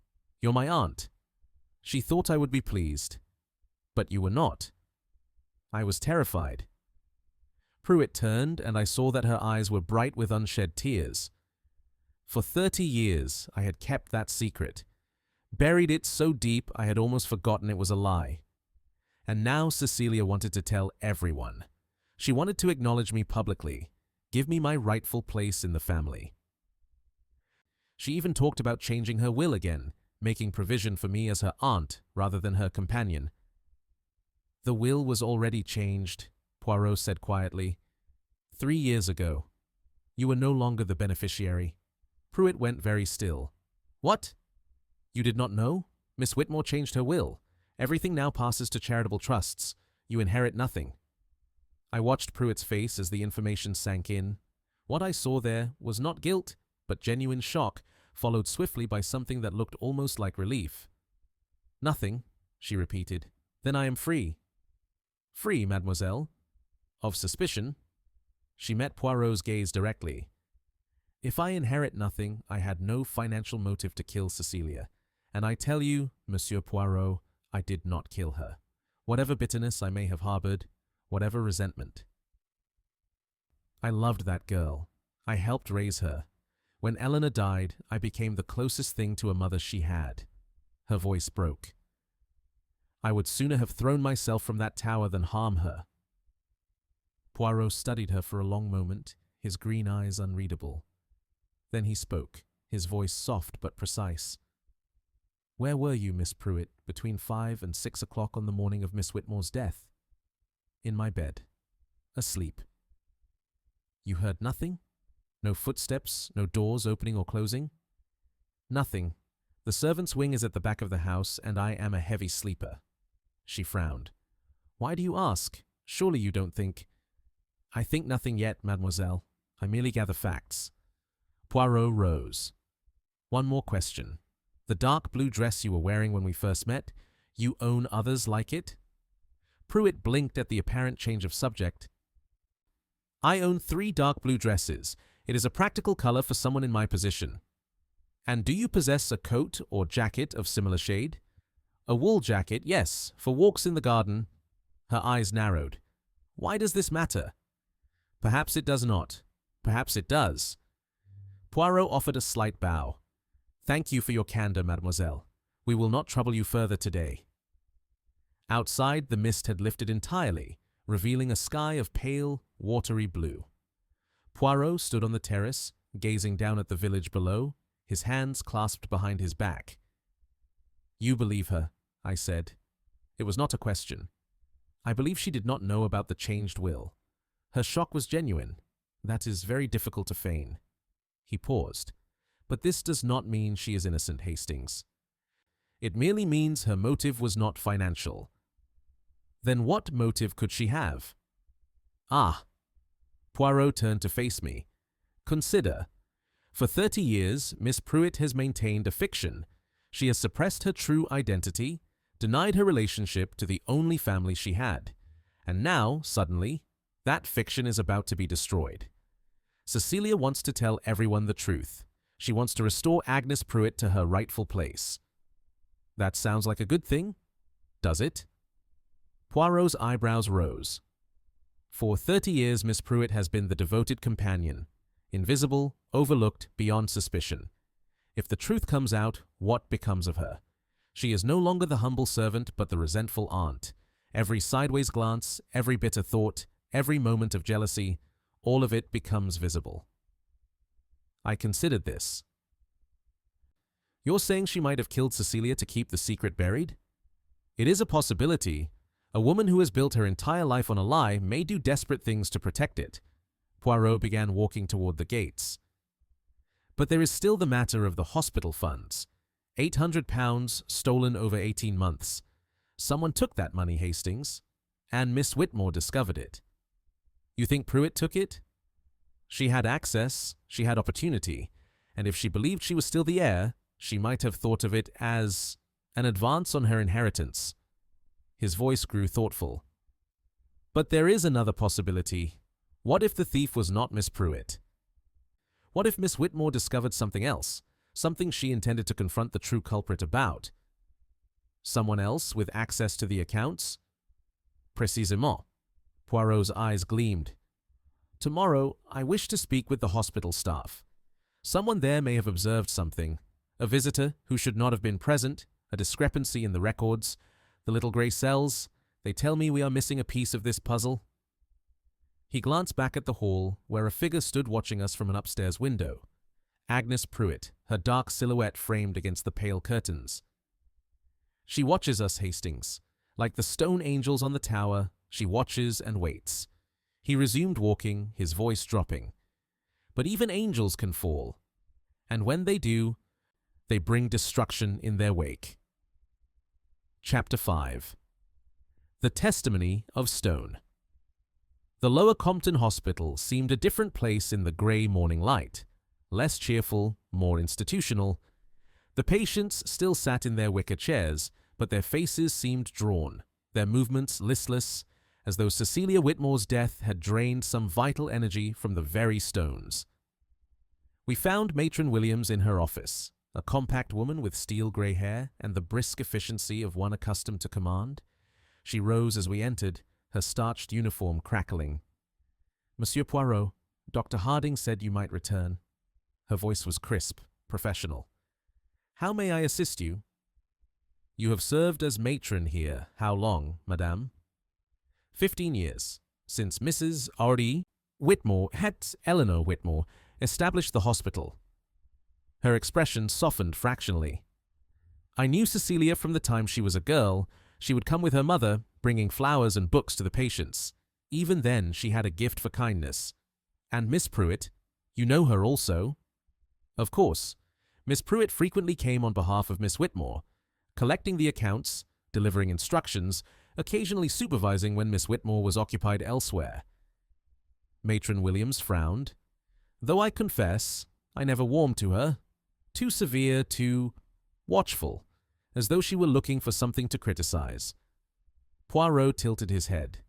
You're my aunt. She thought I would be pleased. But you were not. I was terrified. Pruitt turned, and I saw that her eyes were bright with unshed tears. For 30 years I had kept that secret, buried it so deep I had almost forgotten it was a lie. And now Cecilia wanted to tell everyone. She wanted to acknowledge me publicly, give me my rightful place in the family. She even talked about changing her will again, making provision for me as her aunt rather than her companion. The will was already changed, Poirot said quietly. 3 years ago. You were no longer the beneficiary. Pruitt went very still. What? You did not know? Miss Whitmore changed her will. Everything now passes to charitable trusts. You inherit nothing. I watched Pruitt's face as the information sank in. What I saw there was not guilt, but genuine shock, followed swiftly by something that looked almost like relief. Nothing, she repeated. Then I am free. Free, mademoiselle? Of suspicion? She met Poirot's gaze directly. If I inherit nothing, I had no financial motive to kill Cecilia. And I tell you, Monsieur Poirot, I did not kill her. Whatever bitterness I may have harbored, whatever resentment. I loved that girl. I helped raise her. When Eleanor died, I became the closest thing to a mother she had. Her voice broke. I would sooner have thrown myself from that tower than harm her. Poirot studied her for a long moment, his green eyes unreadable. Then he spoke, his voice soft but precise. Where were you, Miss Pruitt, between 5 and 6 o'clock on the morning of Miss Whitmore's death? In my bed. Asleep. You heard nothing? No footsteps, no doors opening or closing? Nothing. The servants' wing is at the back of the house, and I am a heavy sleeper. She frowned. Why do you ask? Surely you don't think... I think nothing yet, mademoiselle. I merely gather facts. Poirot rose. One more question. The dark blue dress you were wearing when we first met, you own others like it? Pruitt blinked at the apparent change of subject. I own 3 dark blue dresses. It is a practical color for someone in my position. And do you possess a coat or jacket of similar shade? A wool jacket, yes, for walks in the garden. Her eyes narrowed. Why does this matter? Perhaps it does not. Perhaps it does. Poirot offered a slight bow. Thank you for your candor, mademoiselle. We will not trouble you further today. Outside, the mist had lifted entirely, revealing a sky of pale, watery blue. Poirot stood on the terrace, gazing down at the village below, his hands clasped behind his back. You believe her, I said. It was not a question. I believe she did not know about the changed will. Her shock was genuine. That is very difficult to feign. He paused. But this does not mean she is innocent, Hastings. It merely means her motive was not financial. Then what motive could she have? Ah! Poirot turned to face me. Consider. For 30 years, Miss Pruitt has maintained a fiction. She has suppressed her true identity, denied her relationship to the only family she had. And now, suddenly, that fiction is about to be destroyed. Cecilia wants to tell everyone the truth. She wants to restore Agnes Pruitt to her rightful place. That sounds like a good thing, does it? Poirot's eyebrows rose. For 30 years, Miss Pruitt has been the devoted companion, invisible, overlooked, beyond suspicion. If the truth comes out, what becomes of her? She is no longer the humble servant, but the resentful aunt. Every sideways glance, every bitter thought, every moment of jealousy, all of it becomes visible. I considered this. You're saying she might have killed Cecilia to keep the secret buried? It is a possibility. A woman who has built her entire life on a lie may do desperate things to protect it. Poirot began walking toward the gates. But there is still the matter of the hospital funds. £800 stolen over 18 months. Someone took that money, Hastings, and Miss Whitmore discovered it. You think Pruitt took it? She had access, she had opportunity, and if she believed she was still the heir, she might have thought of it as an advance on her inheritance. His voice grew thoughtful. But there is another possibility. What if the thief was not Miss Pruitt? What if Miss Whitmore discovered something else, something she intended to confront the true culprit about? Someone else with access to the accounts? Précisément. Poirot's eyes gleamed. Tomorrow, I wish to speak with the hospital staff. Someone there may have observed something. A visitor who should not have been present, a discrepancy in the records, the little grey cells. They tell me we are missing a piece of this puzzle. He glanced back at the hall, where a figure stood watching us from an upstairs window. Agnes Pruitt, her dark silhouette framed against the pale curtains. She watches us, Hastings. Like the stone angels on the tower, she watches and waits. He resumed walking, his voice dropping. But even angels can fall. And when they do, they bring destruction in their wake. Chapter 5. The Testimony of Stone. The Lower Compton Hospital seemed a different place in the grey morning light. Less cheerful, more institutional. The patients still sat in their wicker chairs, but their faces seemed drawn, their movements listless, as though Cecilia Whitmore's death had drained some vital energy from the very stones. We found Matron Williams in her office, a compact woman with steel-grey hair and the brisk efficiency of one accustomed to command. She rose as we entered, her starched uniform crackling. "Monsieur Poirot, Dr. Harding said you might return." Her voice was crisp, professional. "How may I assist you?" "You have served as matron here. How long, madame?" 15 years, since Mrs. R.D. Whitmore, het Eleanor Whitmore, established the hospital." Her expression softened fractionally. "I knew Cecilia from the time she was a girl. She would come with her mother, bringing flowers and books to the patients. Even then, she had a gift for kindness. And Miss Pruitt, you know her also?" "Of course. Miss Pruitt frequently came on behalf of Miss Whitmore, collecting the accounts, delivering instructions, occasionally supervising when Miss Whitmore was occupied elsewhere." Matron Williams frowned. "Though I confess, I never warmed to her. Too severe, too watchful, as though she were looking for something to criticize." Poirot tilted his head.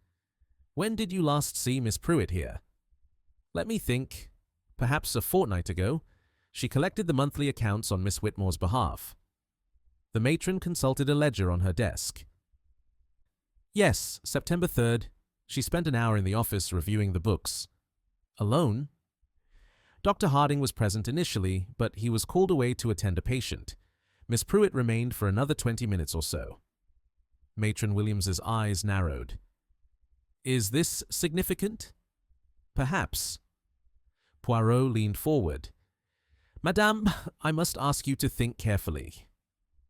"When did you last see Miss Pruitt here?" "Let me think. Perhaps a fortnight ago. She collected the monthly accounts on Miss Whitmore's behalf." The matron consulted a ledger on her desk. "Yes, September 3rd. She spent an hour in the office reviewing the books." "Alone?" "Dr. Harding was present initially, but he was called away to attend a patient. Miss Pruitt remained for another 20 minutes or so." Matron Williams's eyes narrowed. "Is this significant?" "Perhaps." Poirot leaned forward. "Madame, I must ask you to think carefully.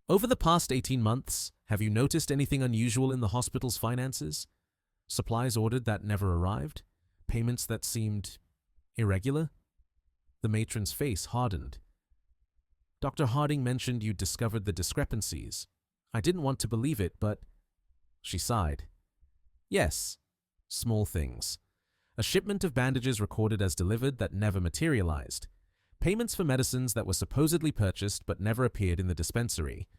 Over the past 18 months, have you noticed anything unusual in the hospital's finances? Supplies ordered that never arrived? Payments that seemed irregular?" The matron's face hardened. "Dr. Harding mentioned you discovered the discrepancies. I didn't want to believe it, but—" She sighed. "Yes, small things. A shipment of bandages recorded as delivered that never materialized. Payments for medicines that were supposedly purchased but never appeared in the dispensary.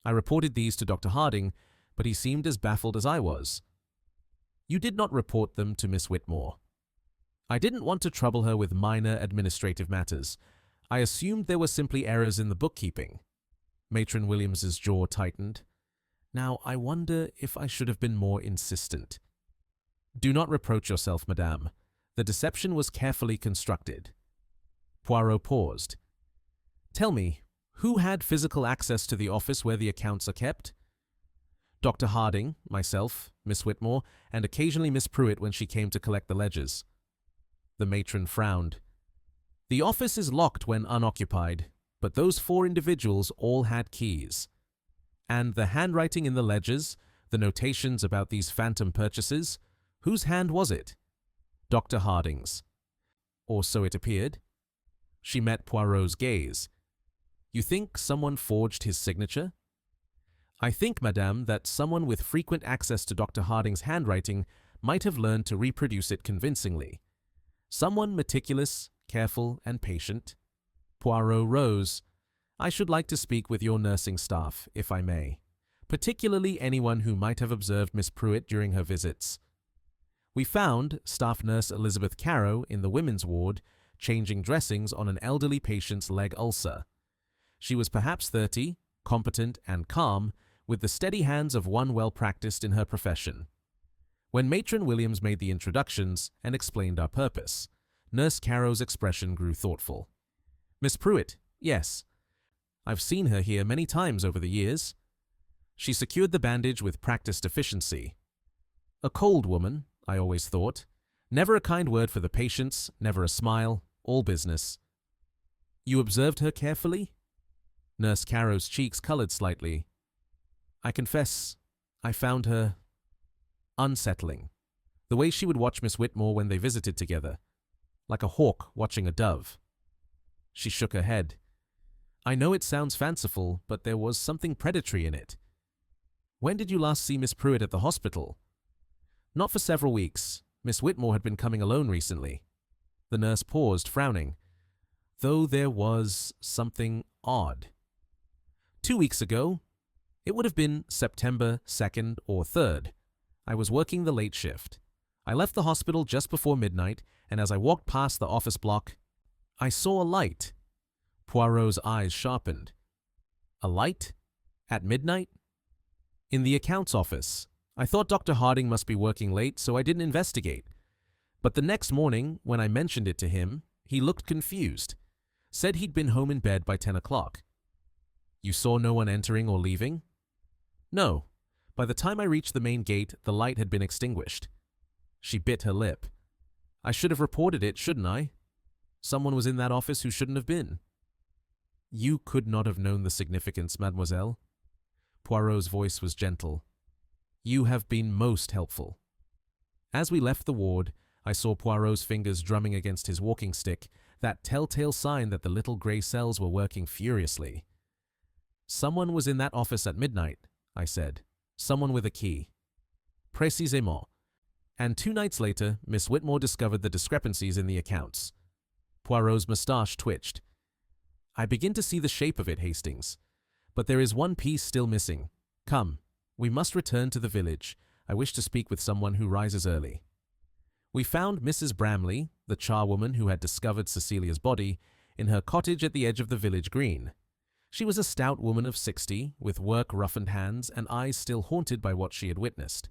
I reported these to Dr. Harding, but he seemed as baffled as I was." "You did not report them to Miss Whitmore?" "I didn't want to trouble her with minor administrative matters. I assumed there were simply errors in the bookkeeping." Matron Williams's jaw tightened. "Now, I wonder if I should have been more insistent." "Do not reproach yourself, madame. The deception was carefully constructed." Poirot paused. "Tell me, who had physical access to the office where the accounts are kept?" "Dr. Harding, myself, Miss Whitmore, and occasionally Miss Pruitt when she came to collect the ledgers." The matron frowned. "The office is locked when unoccupied, but those 4 individuals all had keys. And the handwriting in the ledgers, the notations about these phantom purchases, whose hand was it?" "Dr. Harding's." "Or so it appeared." She met Poirot's gaze. "You think someone forged his signature?" "I think, madame, that someone with frequent access to Dr. Harding's handwriting might have learned to reproduce it convincingly. Someone meticulous, careful, and patient." Poirot rose. "I should like to speak with your nursing staff, if I may, particularly anyone who might have observed Miss Pruitt during her visits." We found staff nurse Elizabeth Carrow in the women's ward, changing dressings on an elderly patient's leg ulcer. She was perhaps 30, competent and calm, with the steady hands of one well-practiced in her profession. When Matron Williams made the introductions and explained our purpose, Nurse Carrow's expression grew thoughtful. "Miss Pruitt, yes. I've seen her here many times over the years." She secured the bandage with practiced efficiency. A cold woman, I always thought. Never a kind word for the patients, never a smile, all business. You observed her carefully? Nurse Caro's cheeks colored slightly. I confess, I found her unsettling. The way she would watch Miss Whitmore when they visited together, like a hawk watching a dove. She shook her head. I know it sounds fanciful, but there was something predatory in it. When did you last see Miss Pruitt at the hospital? Not for several weeks. Miss Whitmore had been coming alone recently. The nurse paused, frowning, though there was something odd. 2 weeks ago, it would have been September 2nd or 3rd. I was working the late shift. I left the hospital just before midnight, and as I walked past the office block, I saw a light. Poirot's eyes sharpened. A light? At midnight? In the accounts office. I thought Dr. Harding must be working late, so I didn't investigate. But the next morning, when I mentioned it to him, he looked confused. Said he'd been home in bed by 10 o'clock. You saw no one entering or leaving? No. By the time I reached the main gate, the light had been extinguished. She bit her lip. I should have reported it, shouldn't I? Someone was in that office who shouldn't have been. You could not have known the significance, mademoiselle. Poirot's voice was gentle. You have been most helpful. As we left the ward, I saw Poirot's fingers drumming against his walking stick, that telltale sign that the little grey cells were working furiously. Someone was in that office at midnight, I said. Someone with a key. Précisément. And 2 nights later, Miss Whitmore discovered the discrepancies in the accounts. Poirot's moustache twitched. I begin to see the shape of it, Hastings. But there is one piece still missing. Come, we must return to the village. I wish to speak with someone who rises early. We found Mrs. Bramley, the charwoman who had discovered Cecilia's body, in her cottage at the edge of the village green. She was a stout woman of 60, with work-roughened hands and eyes still haunted by what she had witnessed.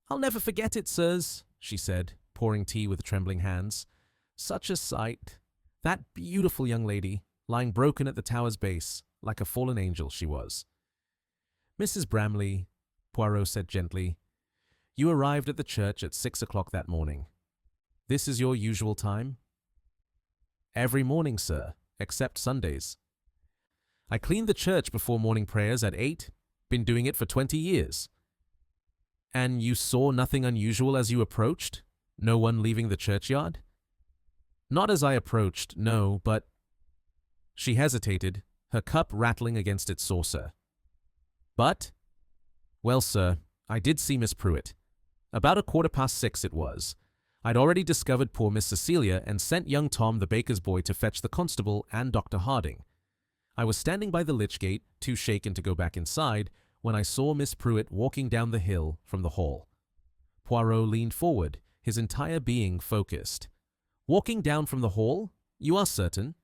I'll never forget it, sirs, she said, pouring tea with trembling hands. Such a sight. That beautiful young lady, lying broken at the tower's base, like a fallen angel she was. Mrs. Bramley, Poirot said gently, you arrived at the church at 6 o'clock that morning. This is your usual time? Every morning, sir, except Sundays. I cleaned the church before morning prayers at 8, been doing it for 20 years. And you saw nothing unusual as you approached? No one leaving the churchyard? Not as I approached, no, but... She hesitated, her cup rattling against its saucer. But? Well, sir, I did see Miss Pruitt. About 6:15 it was. I'd already discovered poor Miss Cecilia and sent young Tom, the baker's boy, to fetch the constable and Dr. Harding. I was standing by the lich gate, too shaken to go back inside, when I saw Miss Pruitt walking down the hill from the hall. Poirot leaned forward, his entire being focused. Walking down from the hall? You are certain?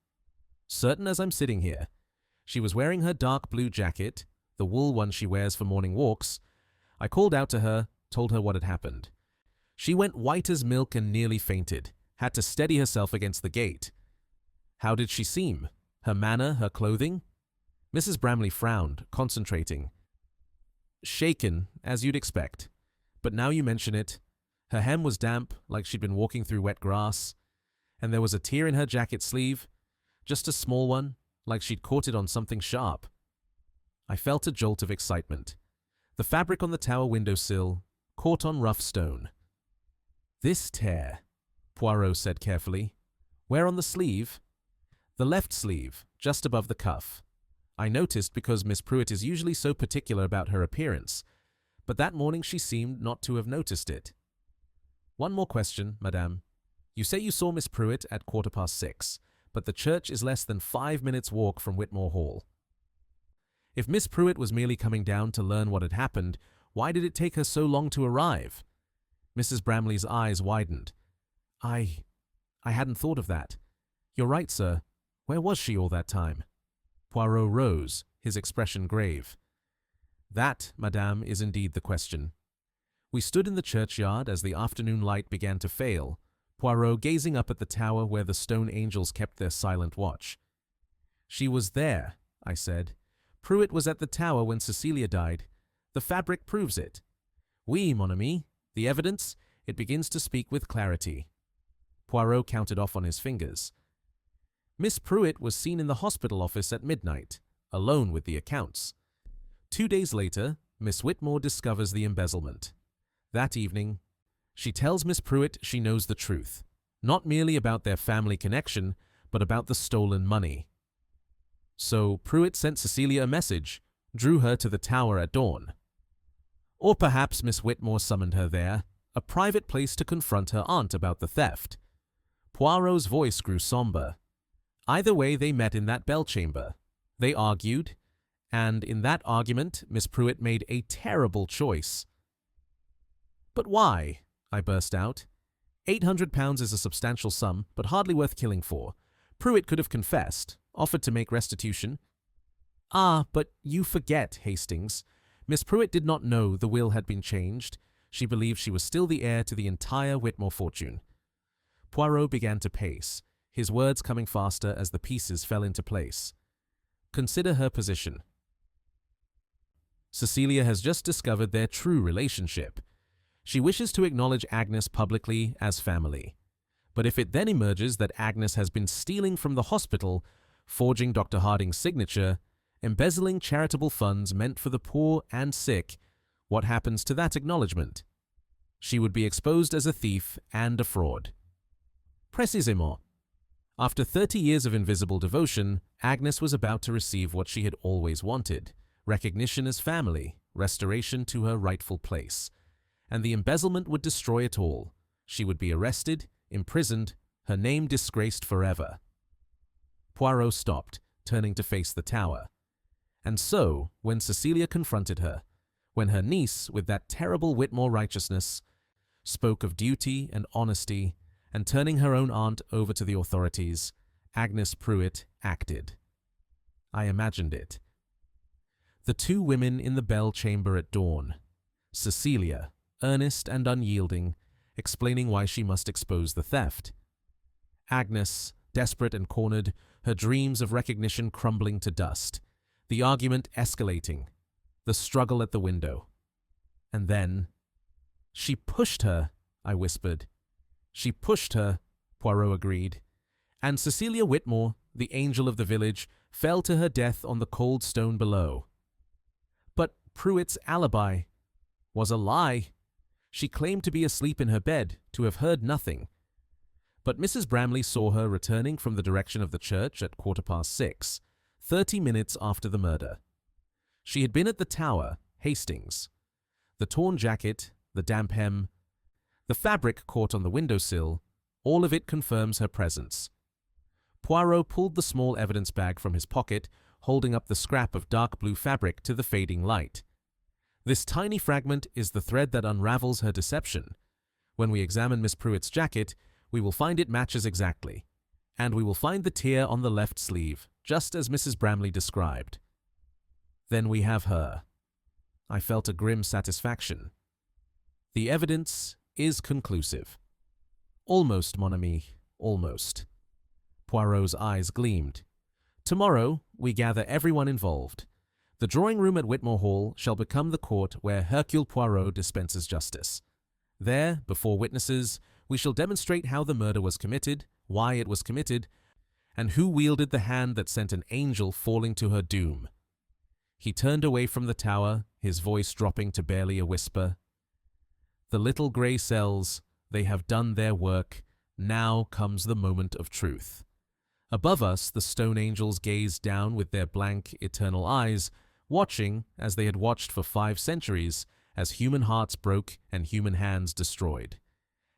Certain as I'm sitting here. She was wearing her dark blue jacket, the wool one she wears for morning walks. I called out to her, told her what had happened. She went white as milk and nearly fainted, had to steady herself against the gate. How did she seem? Her manner, her clothing? Mrs. Bramley frowned, concentrating. Shaken, as you'd expect. But now you mention it, her hem was damp, like she'd been walking through wet grass, and there was a tear in her jacket sleeve, just a small one, like she'd caught it on something sharp. I felt a jolt of excitement. The fabric on the tower windowsill caught on rough stone. This tear, Poirot said carefully. Where on the sleeve? The left sleeve, just above the cuff. I noticed because Miss Pruitt is usually so particular about her appearance, but that morning she seemed not to have noticed it. One more question, madame. You say you saw Miss Pruitt at 6:15, but the church is less than 5 minutes' walk from Whitmore Hall. If Miss Pruitt was merely coming down to learn what had happened, why did it take her so long to arrive? Mrs. Bramley's eyes widened. I hadn't thought of that. You're right, sir. Where was she all that time? Poirot rose, his expression grave. That, madame, is indeed the question. We stood in the churchyard as the afternoon light began to fail, Poirot gazing up at the tower where the stone angels kept their silent watch. She was there, I said. Pruitt was at the tower when Cecilia died. The fabric proves it. Oui, mon ami. The evidence, it begins to speak with clarity. Poirot counted off on his fingers. Miss Pruitt was seen in the hospital office at midnight, alone with the accounts. 2 days later, Miss Whitmore discovers the embezzlement. That evening, she tells Miss Pruitt she knows the truth, not merely about their family connection, but about the stolen money. So Pruitt sent Cecilia a message, drew her to the tower at dawn. Or perhaps Miss Whitmore summoned her there, a private place to confront her aunt about the theft. Poirot's voice grew somber. Either way, they met in that bell chamber. They argued, and in that argument, Miss Pruitt made a terrible choice. "But why?" I burst out. £800 is a substantial sum, but hardly worth killing for. Pruitt could have confessed, offered to make restitution. "Ah, but you forget, Hastings. Miss Pruitt did not know the will had been changed. She believed she was still the heir to the entire Whitmore fortune." Poirot began to pace, his words coming faster as the pieces fell into place. "Consider her position. Cecilia has just discovered their true relationship. She wishes to acknowledge Agnes publicly as family. But if it then emerges that Agnes has been stealing from the hospital, forging Dr. Harding's signature, embezzling charitable funds meant for the poor and sick, what happens to that acknowledgement? She would be exposed as a thief and a fraud." Précisément. After 30 years of invisible devotion, Agnes was about to receive what she had always wanted: recognition as family, restoration to her rightful place. And the embezzlement would destroy it all. She would be arrested, imprisoned, her name disgraced forever. Poirot stopped, turning to face the tower. And so, when Cecilia confronted her, when her niece, with that terrible Whitmore righteousness, spoke of duty and honesty, and turning her own aunt over to the authorities, Agnes Pruitt acted. I imagined it. The two women in the bell chamber at dawn. Cecilia, earnest and unyielding, explaining why she must expose the theft. Agnes, desperate and cornered, her dreams of recognition crumbling to dust. The argument escalating. The struggle at the window. And then, "She pushed her," I whispered. "She pushed her," Poirot agreed. And Cecilia Whitmore, the angel of the village, fell to her death on the cold stone below. But Pruitt's alibi was a lie. She claimed to be asleep in her bed, to have heard nothing. But Mrs. Bramley saw her returning from the direction of the church at 6:15, 30 minutes after the murder. She had been at the tower, Hastings. The torn jacket, the damp hem, the fabric caught on the windowsill, all of it confirms her presence. Poirot pulled the small evidence bag from his pocket, holding up the scrap of dark blue fabric to the fading light. This tiny fragment is the thread that unravels her deception. When we examine Miss Pruitt's jacket, we will find it matches exactly. And we will find the tear on the left sleeve, just as Mrs. Bramley described. Then we have her. I felt a grim satisfaction. The evidence is conclusive. Almost, mon ami, almost. Poirot's eyes gleamed. Tomorrow, we gather everyone involved. The drawing room at Whitmore Hall shall become the court where Hercule Poirot dispenses justice. There, before witnesses, we shall demonstrate how the murder was committed, why it was committed, and who wielded the hand that sent an angel falling to her doom. He turned away from the tower, his voice dropping to barely a whisper. The little grey cells, they have done their work. Now comes the moment of truth. Above us, the stone angels gazed down with their blank, eternal eyes, watching, as they had watched for 5 centuries, as human hearts broke and human hands destroyed.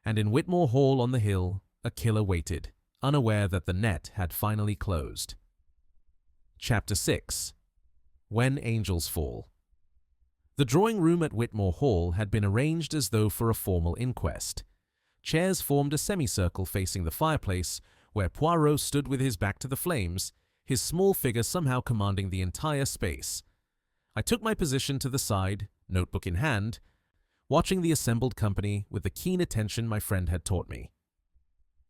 And in Whitmore Hall on the hill, a killer waited, unaware that the net had finally closed. Chapter 6. When Angels Fall. The drawing room at Whitmore Hall had been arranged as though for a formal inquest. Chairs formed a semicircle facing the fireplace, where Poirot stood with his back to the flames, his small figure somehow commanding the entire space. I took my position to the side, notebook in hand, watching the assembled company with the keen attention my friend had taught me.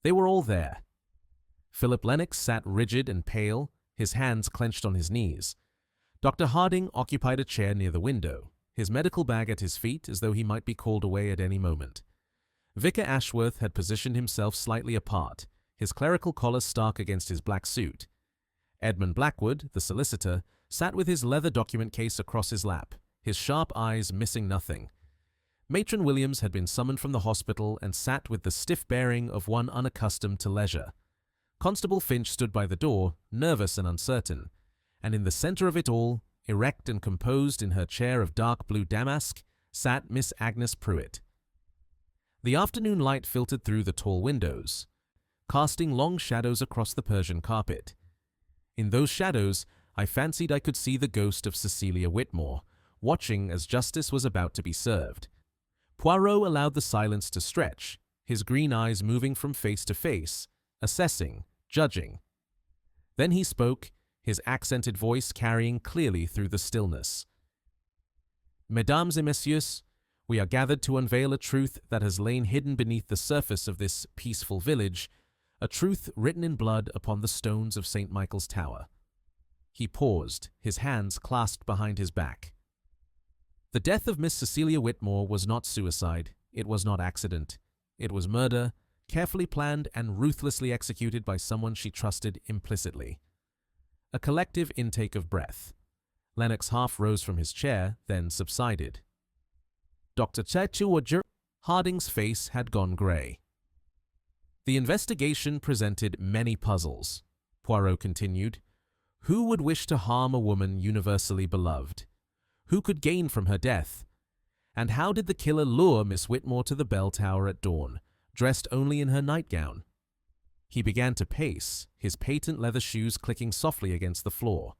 They were all there. Philip Lennox sat rigid and pale, his hands clenched on his knees. Dr. Harding occupied a chair near the window, his medical bag at his feet as though he might be called away at any moment. Vicar Ashworth had positioned himself slightly apart, his clerical collar stark against his black suit. Edmund Blackwood, the solicitor, sat with his leather document case across his lap, his sharp eyes missing nothing. Matron Williams had been summoned from the hospital and sat with the stiff bearing of one unaccustomed to leisure. Constable Finch stood by the door, nervous and uncertain, and in the center of it all, erect and composed in her chair of dark blue damask, sat Miss Agnes Pruitt. The afternoon light filtered through the tall windows, casting long shadows across the Persian carpet. In those shadows, I fancied I could see the ghost of Cecilia Whitmore, watching as justice was about to be served. Poirot allowed the silence to stretch, his green eyes moving from face to face, assessing, judging. Then he spoke, his accented voice carrying clearly through the stillness. Mesdames et messieurs, we are gathered to unveil a truth that has lain hidden beneath the surface of this peaceful village, a truth written in blood upon the stones of St. Michael's Tower. He paused, his hands clasped behind his back. The death of Miss Cecilia Whitmore was not suicide, it was not accident. It was murder, carefully planned and ruthlessly executed by someone she trusted implicitly. A collective intake of breath. Lennox half rose from his chair, then subsided. Dr. Cecilia Hastings' face had gone grey. The investigation presented many puzzles, Poirot continued. Who would wish to harm a woman universally beloved? Who could gain from her death? And how did the killer lure Miss Whitmore to the bell tower at dawn, dressed only in her nightgown? He began to pace, his patent leather shoes clicking softly against the floor.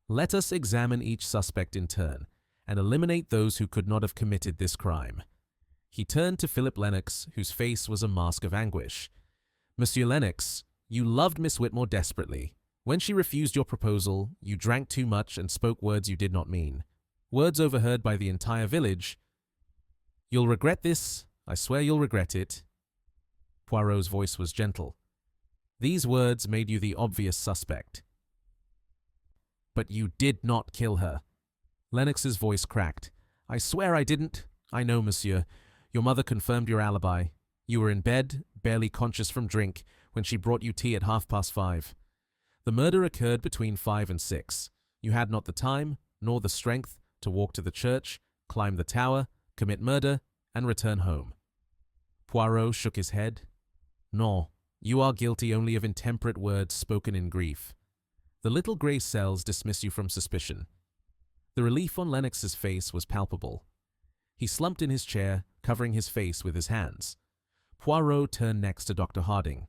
Let us examine each suspect in turn, and eliminate those who could not have committed this crime. He turned to Philip Lennox, whose face was a mask of anguish. Monsieur Lennox, you loved Miss Whitmore desperately. When she refused your proposal, you drank too much and spoke words you did not mean. Words overheard by the entire village. You'll regret this. I swear you'll regret it. Poirot's voice was gentle. These words made you the obvious suspect. But you did not kill her. Lennox's voice cracked. I swear I didn't. I know, monsieur. Your mother confirmed your alibi. You were in bed, barely conscious from drink, when she brought you tea at 5:30. The murder occurred between 5 and 6. You had not the time, nor the strength, to walk to the church, climb the tower, commit murder, and return home. Poirot shook his head. No, you are guilty only of intemperate words spoken in grief. The little grey cells dismiss you from suspicion. The relief on Lennox's face was palpable. He slumped in his chair, covering his face with his hands. Poirot turned next to Dr. Harding.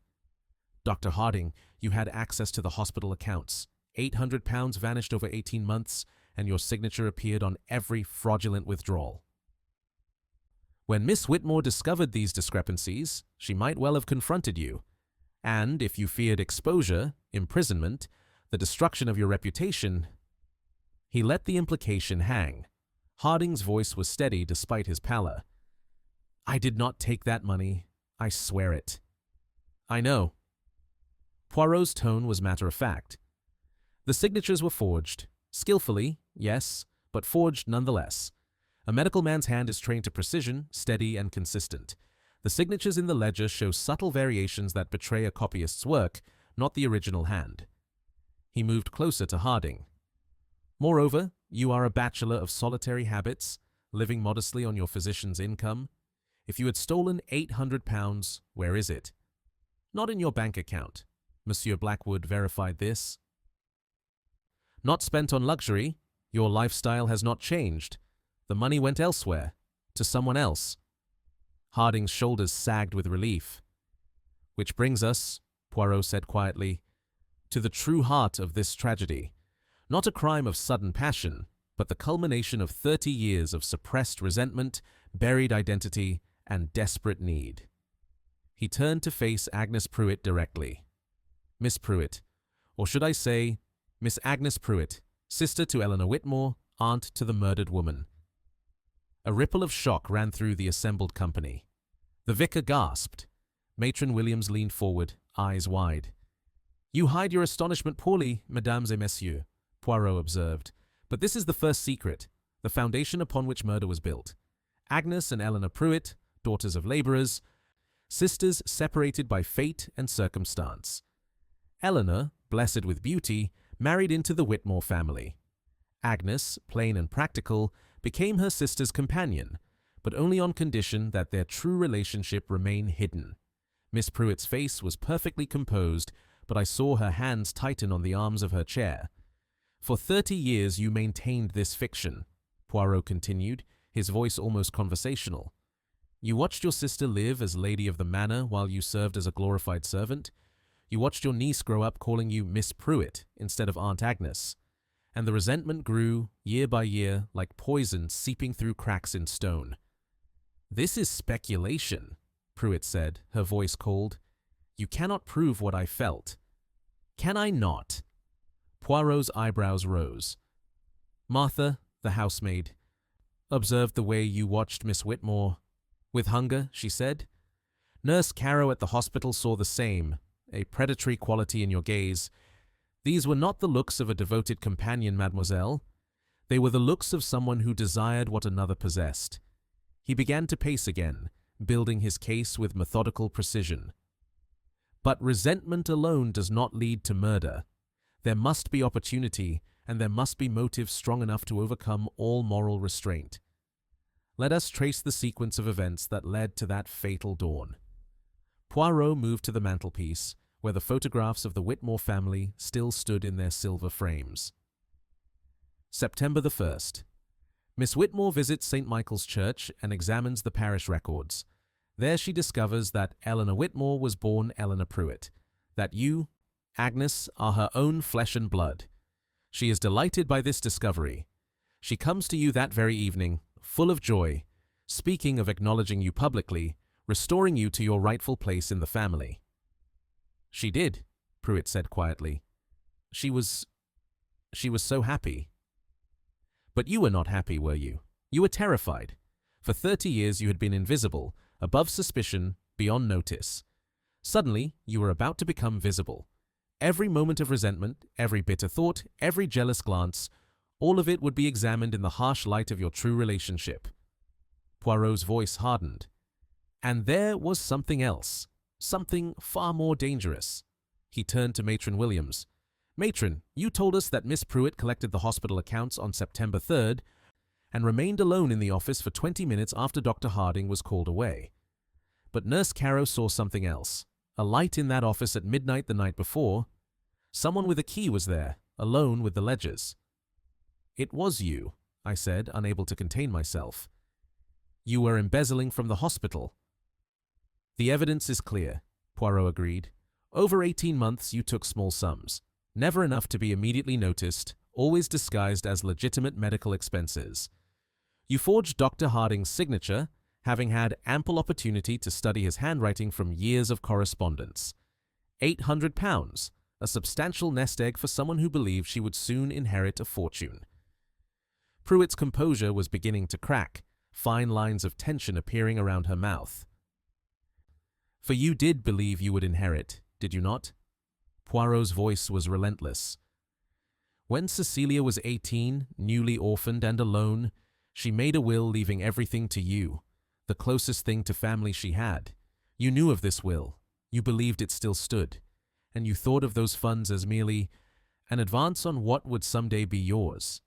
Dr. Harding, you had access to the hospital accounts. £800 vanished over 18 months, and your signature appeared on every fraudulent withdrawal. When Miss Whitmore discovered these discrepancies, she might well have confronted you. And if you feared exposure, imprisonment, the destruction of your reputation... He let the implication hang. Harding's voice was steady despite his pallor. I did not take that money. I swear it. I know. Poirot's tone was matter-of-fact. The signatures were forged. Skillfully, yes, but forged nonetheless. A medical man's hand is trained to precision, steady, and consistent. The signatures in the ledger show subtle variations that betray a copyist's work, not the original hand. He moved closer to Harding. Moreover, you are a bachelor of solitary habits, living modestly on your physician's income. If you had stolen £800, where is it? Not in your bank account. Monsieur Blackwood verified this. Not spent on luxury. Your lifestyle has not changed. The money went elsewhere, to someone else. Harding's shoulders sagged with relief. Which brings us, Poirot said quietly, to the true heart of this tragedy. Not a crime of sudden passion, but the culmination of 30 years of suppressed resentment, buried identity, and desperate need. He turned to face Agnes Pruitt directly. Miss Pruitt, or should I say, Miss Agnes Pruitt, sister to Eleanor Whitmore, aunt to the murdered woman. A ripple of shock ran through the assembled company. The vicar gasped. Matron Williams leaned forward, eyes wide. You hide your astonishment poorly, mesdames et messieurs, Poirot observed. But this is the first secret, the foundation upon which murder was built. Agnes and Eleanor Pruitt, daughters of labourers, sisters separated by fate and circumstance. Eleanor, blessed with beauty, married into the Whitmore family. Agnes, plain and practical, became her sister's companion, but only on condition that their true relationship remain hidden. Miss Pruitt's face was perfectly composed, but I saw her hands tighten on the arms of her chair. For 30 years you maintained this fiction, Poirot continued, his voice almost conversational. You watched your sister live as lady of the manor while you served as a glorified servant. You watched your niece grow up calling you Miss Pruitt instead of Aunt Agnes. And the resentment grew, year by year, like poison seeping through cracks in stone. This is speculation, Pruitt said, her voice cold. You cannot prove what I felt. Can I not? Poirot's eyebrows rose. Martha, the housemaid, observed the way you watched Miss Whitmore. With hunger, she said. Nurse Caro at the hospital saw the same, a predatory quality in your gaze. These were not the looks of a devoted companion, mademoiselle. They were the looks of someone who desired what another possessed. He began to pace again, building his case with methodical precision. But resentment alone does not lead to murder. There must be opportunity, and there must be motive strong enough to overcome all moral restraint. Let us trace the sequence of events that led to that fatal dawn. Poirot moved to the mantelpiece, where the photographs of the Whitmore family still stood in their silver frames. September the 1st. Miss Whitmore visits St. Michael's Church and examines the parish records. There she discovers that Eleanor Whitmore was born Eleanor Pruitt, that you, Agnes, are her own flesh and blood. She is delighted by this discovery. She comes to you that very evening, full of joy, speaking of acknowledging you publicly, restoring you to your rightful place in the family. She did, Pruitt said quietly. She was so happy. But you were not happy, were you? You were terrified. For 30 years you had been invisible, above suspicion, beyond notice. Suddenly, you were about to become visible. Every moment of resentment, every bitter thought, every jealous glance, all of it would be examined in the harsh light of your true relationship. Poirot's voice hardened. And there was something else, something far more dangerous. He turned to Matron Williams. Matron, you told us that Miss Pruitt collected the hospital accounts on September 3rd and remained alone in the office for 20 minutes after Dr. Harding was called away. But Nurse Caro saw something else. A light in that office at midnight the night before. Someone with a key was there, alone with the ledgers. It was you, I said, unable to contain myself. You were embezzling from the hospital. The evidence is clear, Poirot agreed. Over 18 months you took small sums, never enough to be immediately noticed, always disguised as legitimate medical expenses. You forged Dr. Harding's signature, having had ample opportunity to study his handwriting from years of correspondence. £800, a substantial nest egg for someone who believed she would soon inherit a fortune. Pruitt's composure was beginning to crack, fine lines of tension appearing around her mouth. For you did believe you would inherit, did you not? Poirot's voice was relentless. When Cecilia was 18, newly orphaned and alone, she made a will leaving everything to you, the closest thing to family she had. You knew of this will, you believed it still stood, and you thought of those funds as merely an advance on what would someday be yours.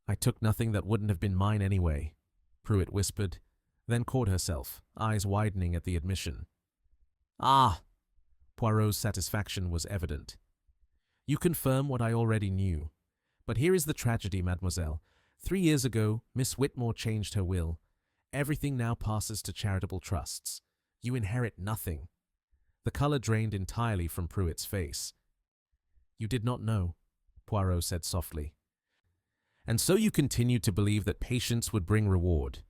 I took nothing that wouldn't have been mine anyway, Pruitt whispered, then caught herself, eyes widening at the admission. Ah! Poirot's satisfaction was evident. You confirm what I already knew. But here is the tragedy, mademoiselle. 3 years ago, Miss Whitmore changed her will. Everything now passes to charitable trusts. You inherit nothing. The color drained entirely from Pruitt's face. You did not know, Poirot said softly. And so you continued to believe that patience would bring reward,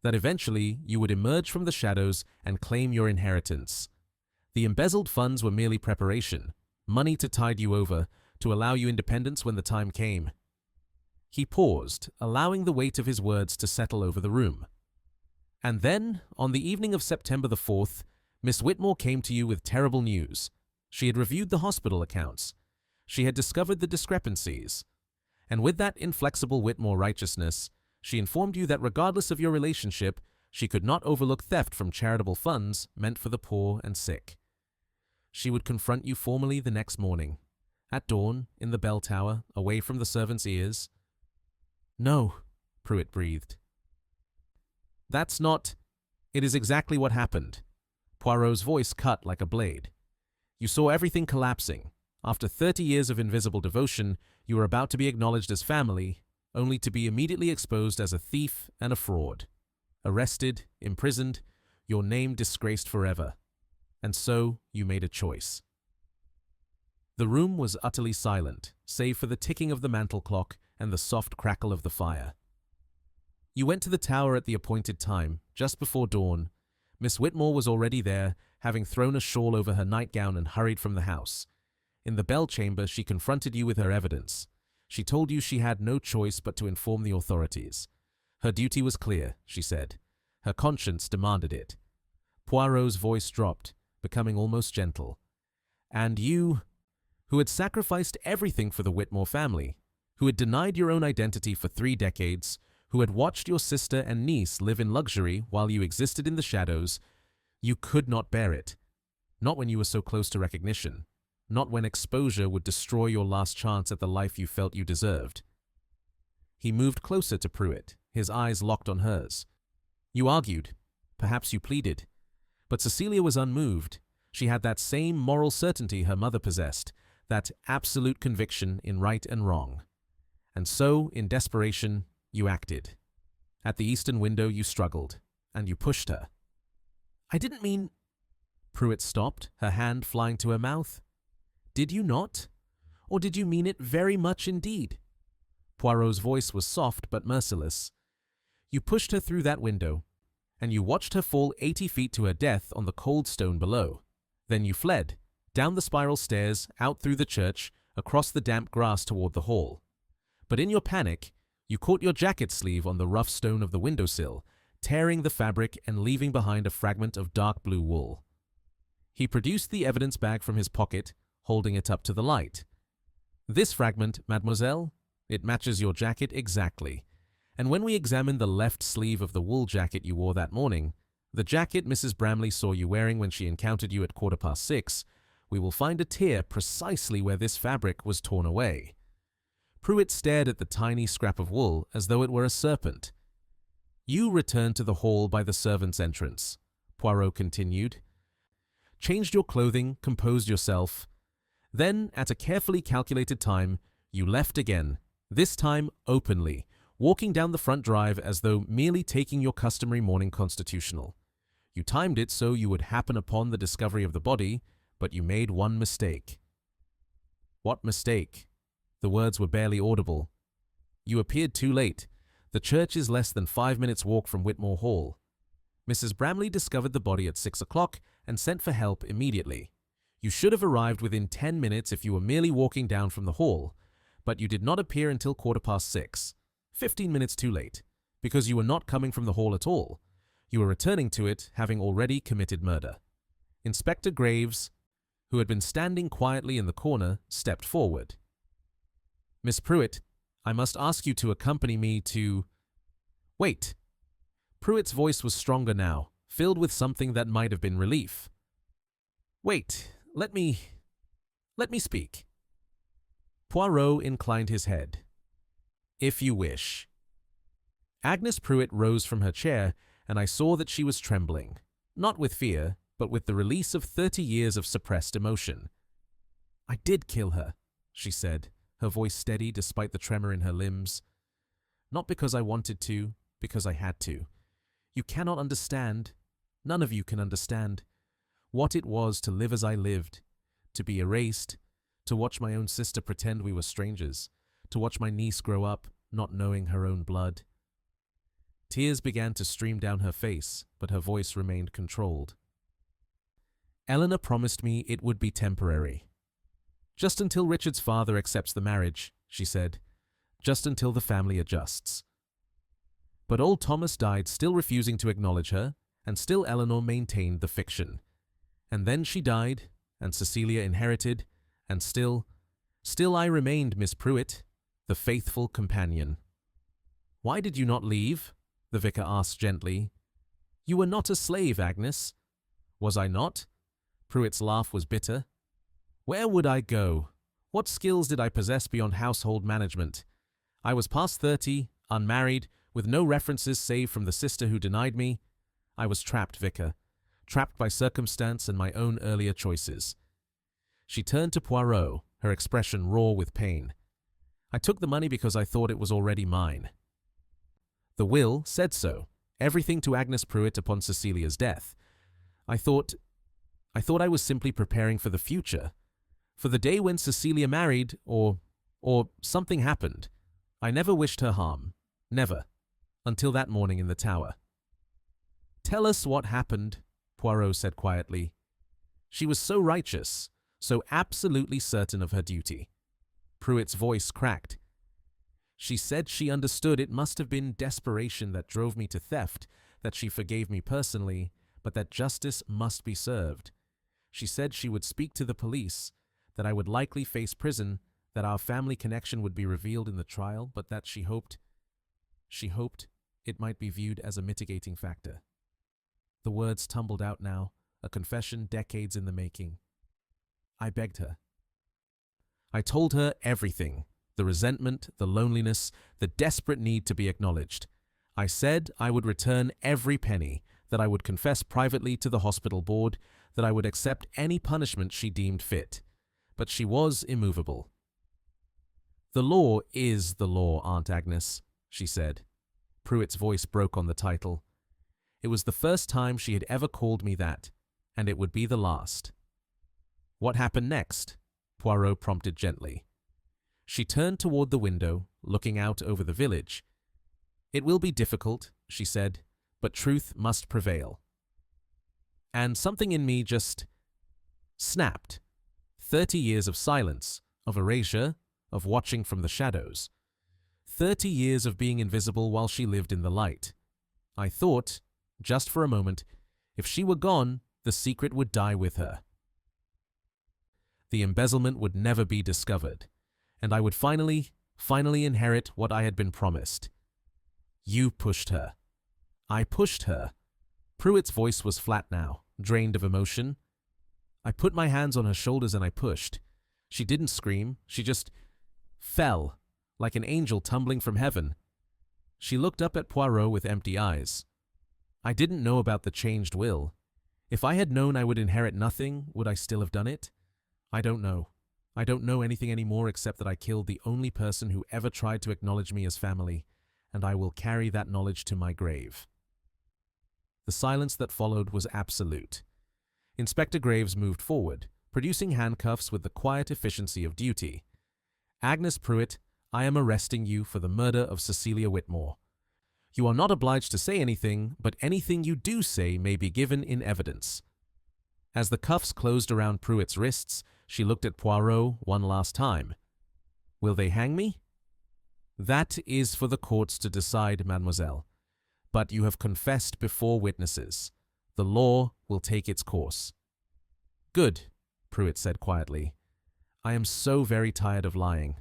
that eventually you would emerge from the shadows and claim your inheritance. The embezzled funds were merely preparation, money to tide you over, to allow you independence when the time came. He paused, allowing the weight of his words to settle over the room. And then, on the evening of September the 4th, Miss Whitmore came to you with terrible news. She had reviewed the hospital accounts. She had discovered the discrepancies. And with that inflexible Whitmore righteousness, she informed you that regardless of your relationship, She could not overlook theft from charitable funds meant for the poor and sick. She would confront you formally the next morning, at dawn, in the bell tower, away from the servants' ears. "No," Pruitt breathed. "That's not—" "It is exactly what happened." Poirot's voice cut like a blade. "You saw everything collapsing. After 30 years of invisible devotion, you were about to be acknowledged as family, only to be immediately exposed as a thief and a fraud. Arrested, imprisoned, your name disgraced forever. And so you made a choice." The room was utterly silent, save for the ticking of the mantel clock and the soft crackle of the fire. You went to the tower at the appointed time, just before dawn. Miss Whitmore was already there, having thrown a shawl over her nightgown and hurried from the house. In the bell chamber, she confronted you with her evidence. She told you she had no choice but to inform the authorities. Her duty was clear, she said. Her conscience demanded it. Poirot's voice dropped, becoming almost gentle. "And you, who had sacrificed everything for the Whitmore family, who had denied your own identity for 3 decades, who had watched your sister and niece live in luxury while you existed in the shadows, you could not bear it. Not when you were so close to recognition. Not when exposure would destroy your last chance at the life you felt you deserved." He moved closer to Pruitt, his eyes locked on hers. "You argued. Perhaps you pleaded. But Cecilia was unmoved. She had that same moral certainty her mother possessed, that absolute conviction in right and wrong. And so, in desperation, you acted. At the eastern window you struggled, and you pushed her." "I didn't mean—" Pruitt stopped, her hand flying to her mouth. "Did you not? Or did you mean it very much indeed?" Poirot's voice was soft but merciless. "You pushed her through that window, and you watched her fall 80 feet to her death on the cold stone below. Then you fled, down the spiral stairs, out through the church, across the damp grass toward the hall. But in your panic, you caught your jacket sleeve on the rough stone of the windowsill, tearing the fabric and leaving behind a fragment of dark blue wool." He produced the evidence bag from his pocket, holding it up to the light. "This fragment, mademoiselle, it matches your jacket exactly. And when we examine the left sleeve of the wool jacket you wore that morning, the jacket Mrs. Bramley saw you wearing when she encountered you at 6:15, we will find a tear precisely where this fabric was torn away." Pruitt stared at the tiny scrap of wool as though it were a serpent. "You returned to the hall by the servants' entrance," Poirot continued. "Changed your clothing, composed yourself. Then, at a carefully calculated time, you left again, this time openly, walking down the front drive as though merely taking your customary morning constitutional. You timed it so you would happen upon the discovery of the body, but you made one mistake." "What mistake?" The words were barely audible. "You appeared too late. The church is less than 5 minutes' walk from Whitmore Hall. Mrs. Bramley discovered the body at 6 o'clock and sent for help immediately. You should have arrived within 10 minutes if you were merely walking down from the hall, but you did not appear until 6:15, 15 minutes too late, because you were not coming from the hall at all. You were returning to it, having already committed murder." Inspector Graves, who had been standing quietly in the corner, stepped forward. "Miss Pruitt, I must ask you to accompany me to—" "Wait." Pruitt's voice was stronger now, filled with something that might have been relief. "Wait, let me speak." Poirot inclined his head. "If you wish." Agnes Pruitt rose from her chair, and I saw that she was trembling, not with fear, but with the release of 30 years of suppressed emotion. "I did kill her," she said, her voice steady despite the tremor in her limbs. "Not because I wanted to, because I had to. You cannot understand, none of you can understand, what it was to live as I lived, to be erased, to watch my own sister pretend we were strangers, to watch my niece grow up, not knowing her own blood." Tears began to stream down her face, but her voice remained controlled. "Eleanor promised me it would be temporary. Just until Richard's father accepts the marriage," she said. "Just until the family adjusts." But old Thomas died still refusing to acknowledge her, and still Eleanor maintained the fiction. And then she died, and Cecilia inherited, and still I remained Miss Pruitt, the faithful companion. "Why did you not leave?" the vicar asked gently. You were not a slave, Agnes. Was I not? Pruitt's laugh was bitter. Where would I go? What skills did I possess beyond household management? I was past 30, unmarried, with no references save from the sister who denied me. I was trapped, Vicar, trapped by circumstance and my own earlier choices. She turned to Poirot, her expression raw with pain. I took the money because I thought it was already mine. The will said so, everything to Agnes Pruitt upon Cecilia's death. I thought I was simply preparing for the future, for the day when Cecilia married, or something happened. I never wished her harm, never, until that morning in the tower. Tell us what happened, Poirot said quietly. She was so righteous, so absolutely certain of her duty. Pruitt's voice cracked. She said she understood it must have been desperation that drove me to theft, that she forgave me personally, but that justice must be served. She said she would speak to the police, that I would likely face prison, that our family connection would be revealed in the trial, but that she hoped it might be viewed as a mitigating factor. The words tumbled out now, a confession decades in the making. I begged her. I told her everything, the resentment, the loneliness, the desperate need to be acknowledged. I said I would return every penny, that I would confess privately to the hospital board, that I would accept any punishment she deemed fit. But she was immovable. The law is the law, Aunt Agnes, she said. Pruitt's voice broke on the title. It was the first time she had ever called me that, and it would be the last. What happened next? Poirot prompted gently. She turned toward the window, looking out over the village. It will be difficult, she said, but truth must prevail. And something in me just snapped. 30 years of silence, of erasure, of watching from the shadows. 30 years of being invisible while she lived in the light. I thought, just for a moment, if she were gone, the secret would die with her. The embezzlement would never be discovered, and I would finally inherit what I had been promised. You pushed her. I pushed her. Pruitt's voice was flat now, drained of emotion. I put my hands on her shoulders and I pushed. She didn't scream, she just fell, like an angel tumbling from heaven. She looked up at Poirot with empty eyes. I didn't know about the changed will. If I had known I would inherit nothing, would I still have done it? I don't know. I don't know anything anymore except that I killed the only person who ever tried to acknowledge me as family, and I will carry that knowledge to my grave. The silence that followed was absolute. Inspector Graves moved forward, producing handcuffs with the quiet efficiency of duty. Agnes Pruitt, I am arresting you for the murder of Cecilia Whitmore. You are not obliged to say anything, but anything you do say may be given in evidence. As the cuffs closed around Pruitt's wrists, she looked at Poirot one last time. Will they hang me? That is for the courts to decide, mademoiselle. But you have confessed before witnesses. The law will take its course. Good, Pruitt said quietly. I am so very tired of lying.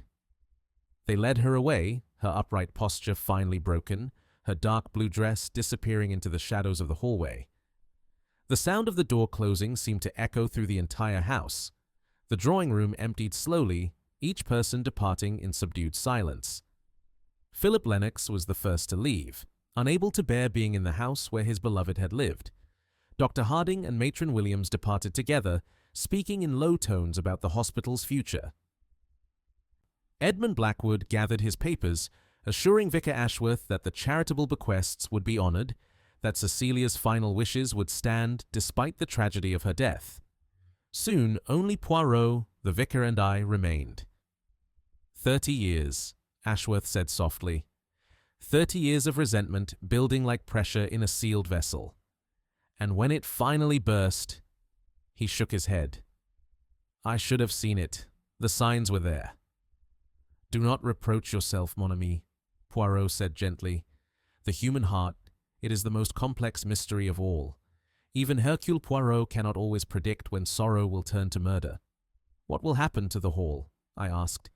They led her away, her upright posture finely broken, her dark blue dress disappearing into the shadows of the hallway. The sound of the door closing seemed to echo through the entire house. The drawing room emptied slowly, each person departing in subdued silence. Philip Lennox was the first to leave, unable to bear being in the house where his beloved had lived. Dr. Harding and Matron Williams departed together, speaking in low tones about the hospital's future. Edmund Blackwood gathered his papers, assuring Vicar Ashworth that the charitable bequests would be honored, that Cecilia's final wishes would stand despite the tragedy of her death. Soon, only Poirot, the vicar, and I remained. 30 years, Ashworth said softly. 30 years of resentment building like pressure in a sealed vessel. And when it finally burst, he shook his head. I should have seen it. The signs were there. Do not reproach yourself, mon ami, Poirot said gently. The human heart, it is the most complex mystery of all. Even Hercule Poirot cannot always predict when sorrow will turn to murder. What will happen to the hall? I asked.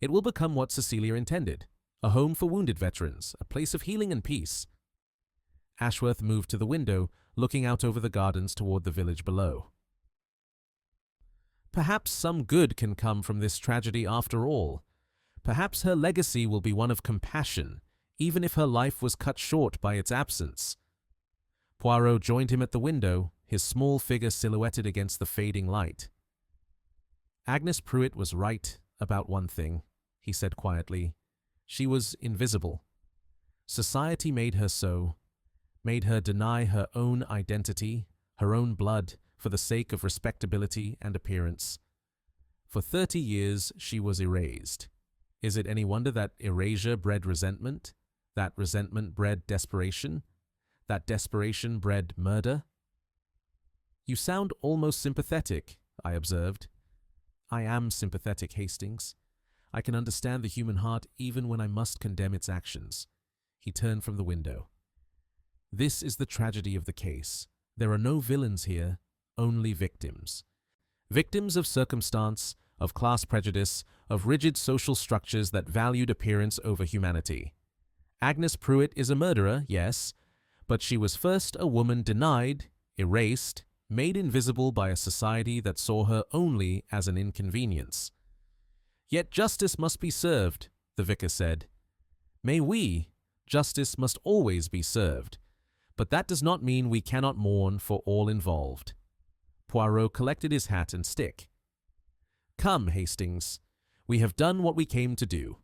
It will become what Cecilia intended, a home for wounded veterans, a place of healing and peace. Ashworth moved to the window, looking out over the gardens toward the village below. Perhaps some good can come from this tragedy after all. Perhaps her legacy will be one of compassion, even if her life was cut short by its absence. Poirot joined him at the window, his small figure silhouetted against the fading light. Agnes Pruitt was right about one thing, he said quietly. She was invisible. Society made her so, made her deny her own identity, her own blood, for the sake of respectability and appearance. For 30 years she was erased. Is it any wonder that erasure bred resentment? That resentment bred desperation? That desperation bred murder? You sound almost sympathetic, I observed. I am sympathetic, Hastings. I can understand the human heart even when I must condemn its actions. He turned from the window. This is the tragedy of the case. There are no villains here, only victims. Victims of circumstance, of class prejudice, of rigid social structures that valued appearance over humanity. Agnes Pruitt is a murderer, yes, but she was first a woman denied, erased, made invisible by a society that saw her only as an inconvenience. Yet justice must be served, the vicar said. May we, justice must always be served, but that does not mean we cannot mourn for all involved. Poirot collected his hat and stick. Come, Hastings, we have done what we came to do.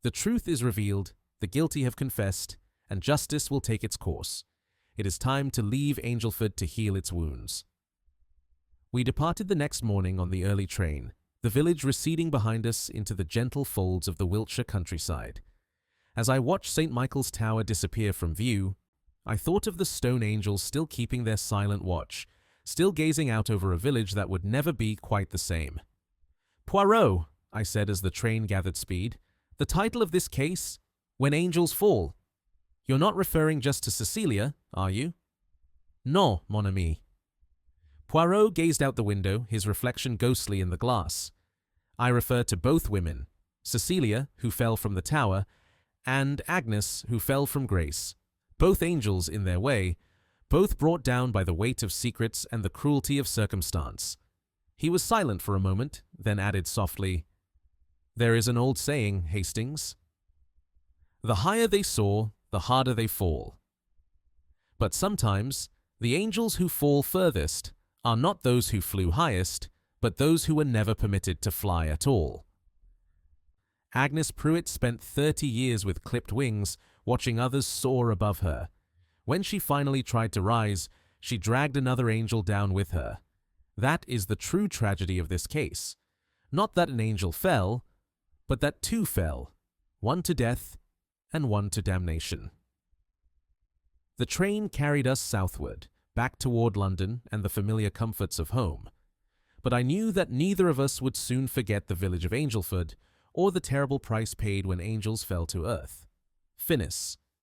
The truth is revealed, the guilty have confessed, and justice will take its course. It is time to leave Angelford to heal its wounds. We departed the next morning on the early train, the village receding behind us into the gentle folds of the Wiltshire countryside. As I watched St. Michael's Tower disappear from view, I thought of the stone angels still keeping their silent watch, still gazing out over a village that would never be quite the same. Poirot, I said as the train gathered speed, the title of this case, When Angels Fall. You're not referring just to Cecilia, are you? Non, mon ami. Poirot gazed out the window, his reflection ghostly in the glass. I refer to both women, Cecilia, who fell from the tower, and Agnes, who fell from grace. Both angels in their way, both brought down by the weight of secrets and the cruelty of circumstance. He was silent for a moment, then added softly, There is an old saying, Hastings. The higher they soar, the harder they fall. But sometimes, the angels who fall furthest are not those who flew highest, but those who were never permitted to fly at all. Agnes Pruitt spent 30 years with clipped wings, watching others soar above her. When she finally tried to rise, she dragged another angel down with her. That is the true tragedy of this case. Not that an angel fell, but that two fell, one to death and one to damnation. The train carried us southward, back toward London and the familiar comforts of home. But I knew that neither of us would soon forget the village of Angelford, or the terrible price paid when angels fell to earth. Finis,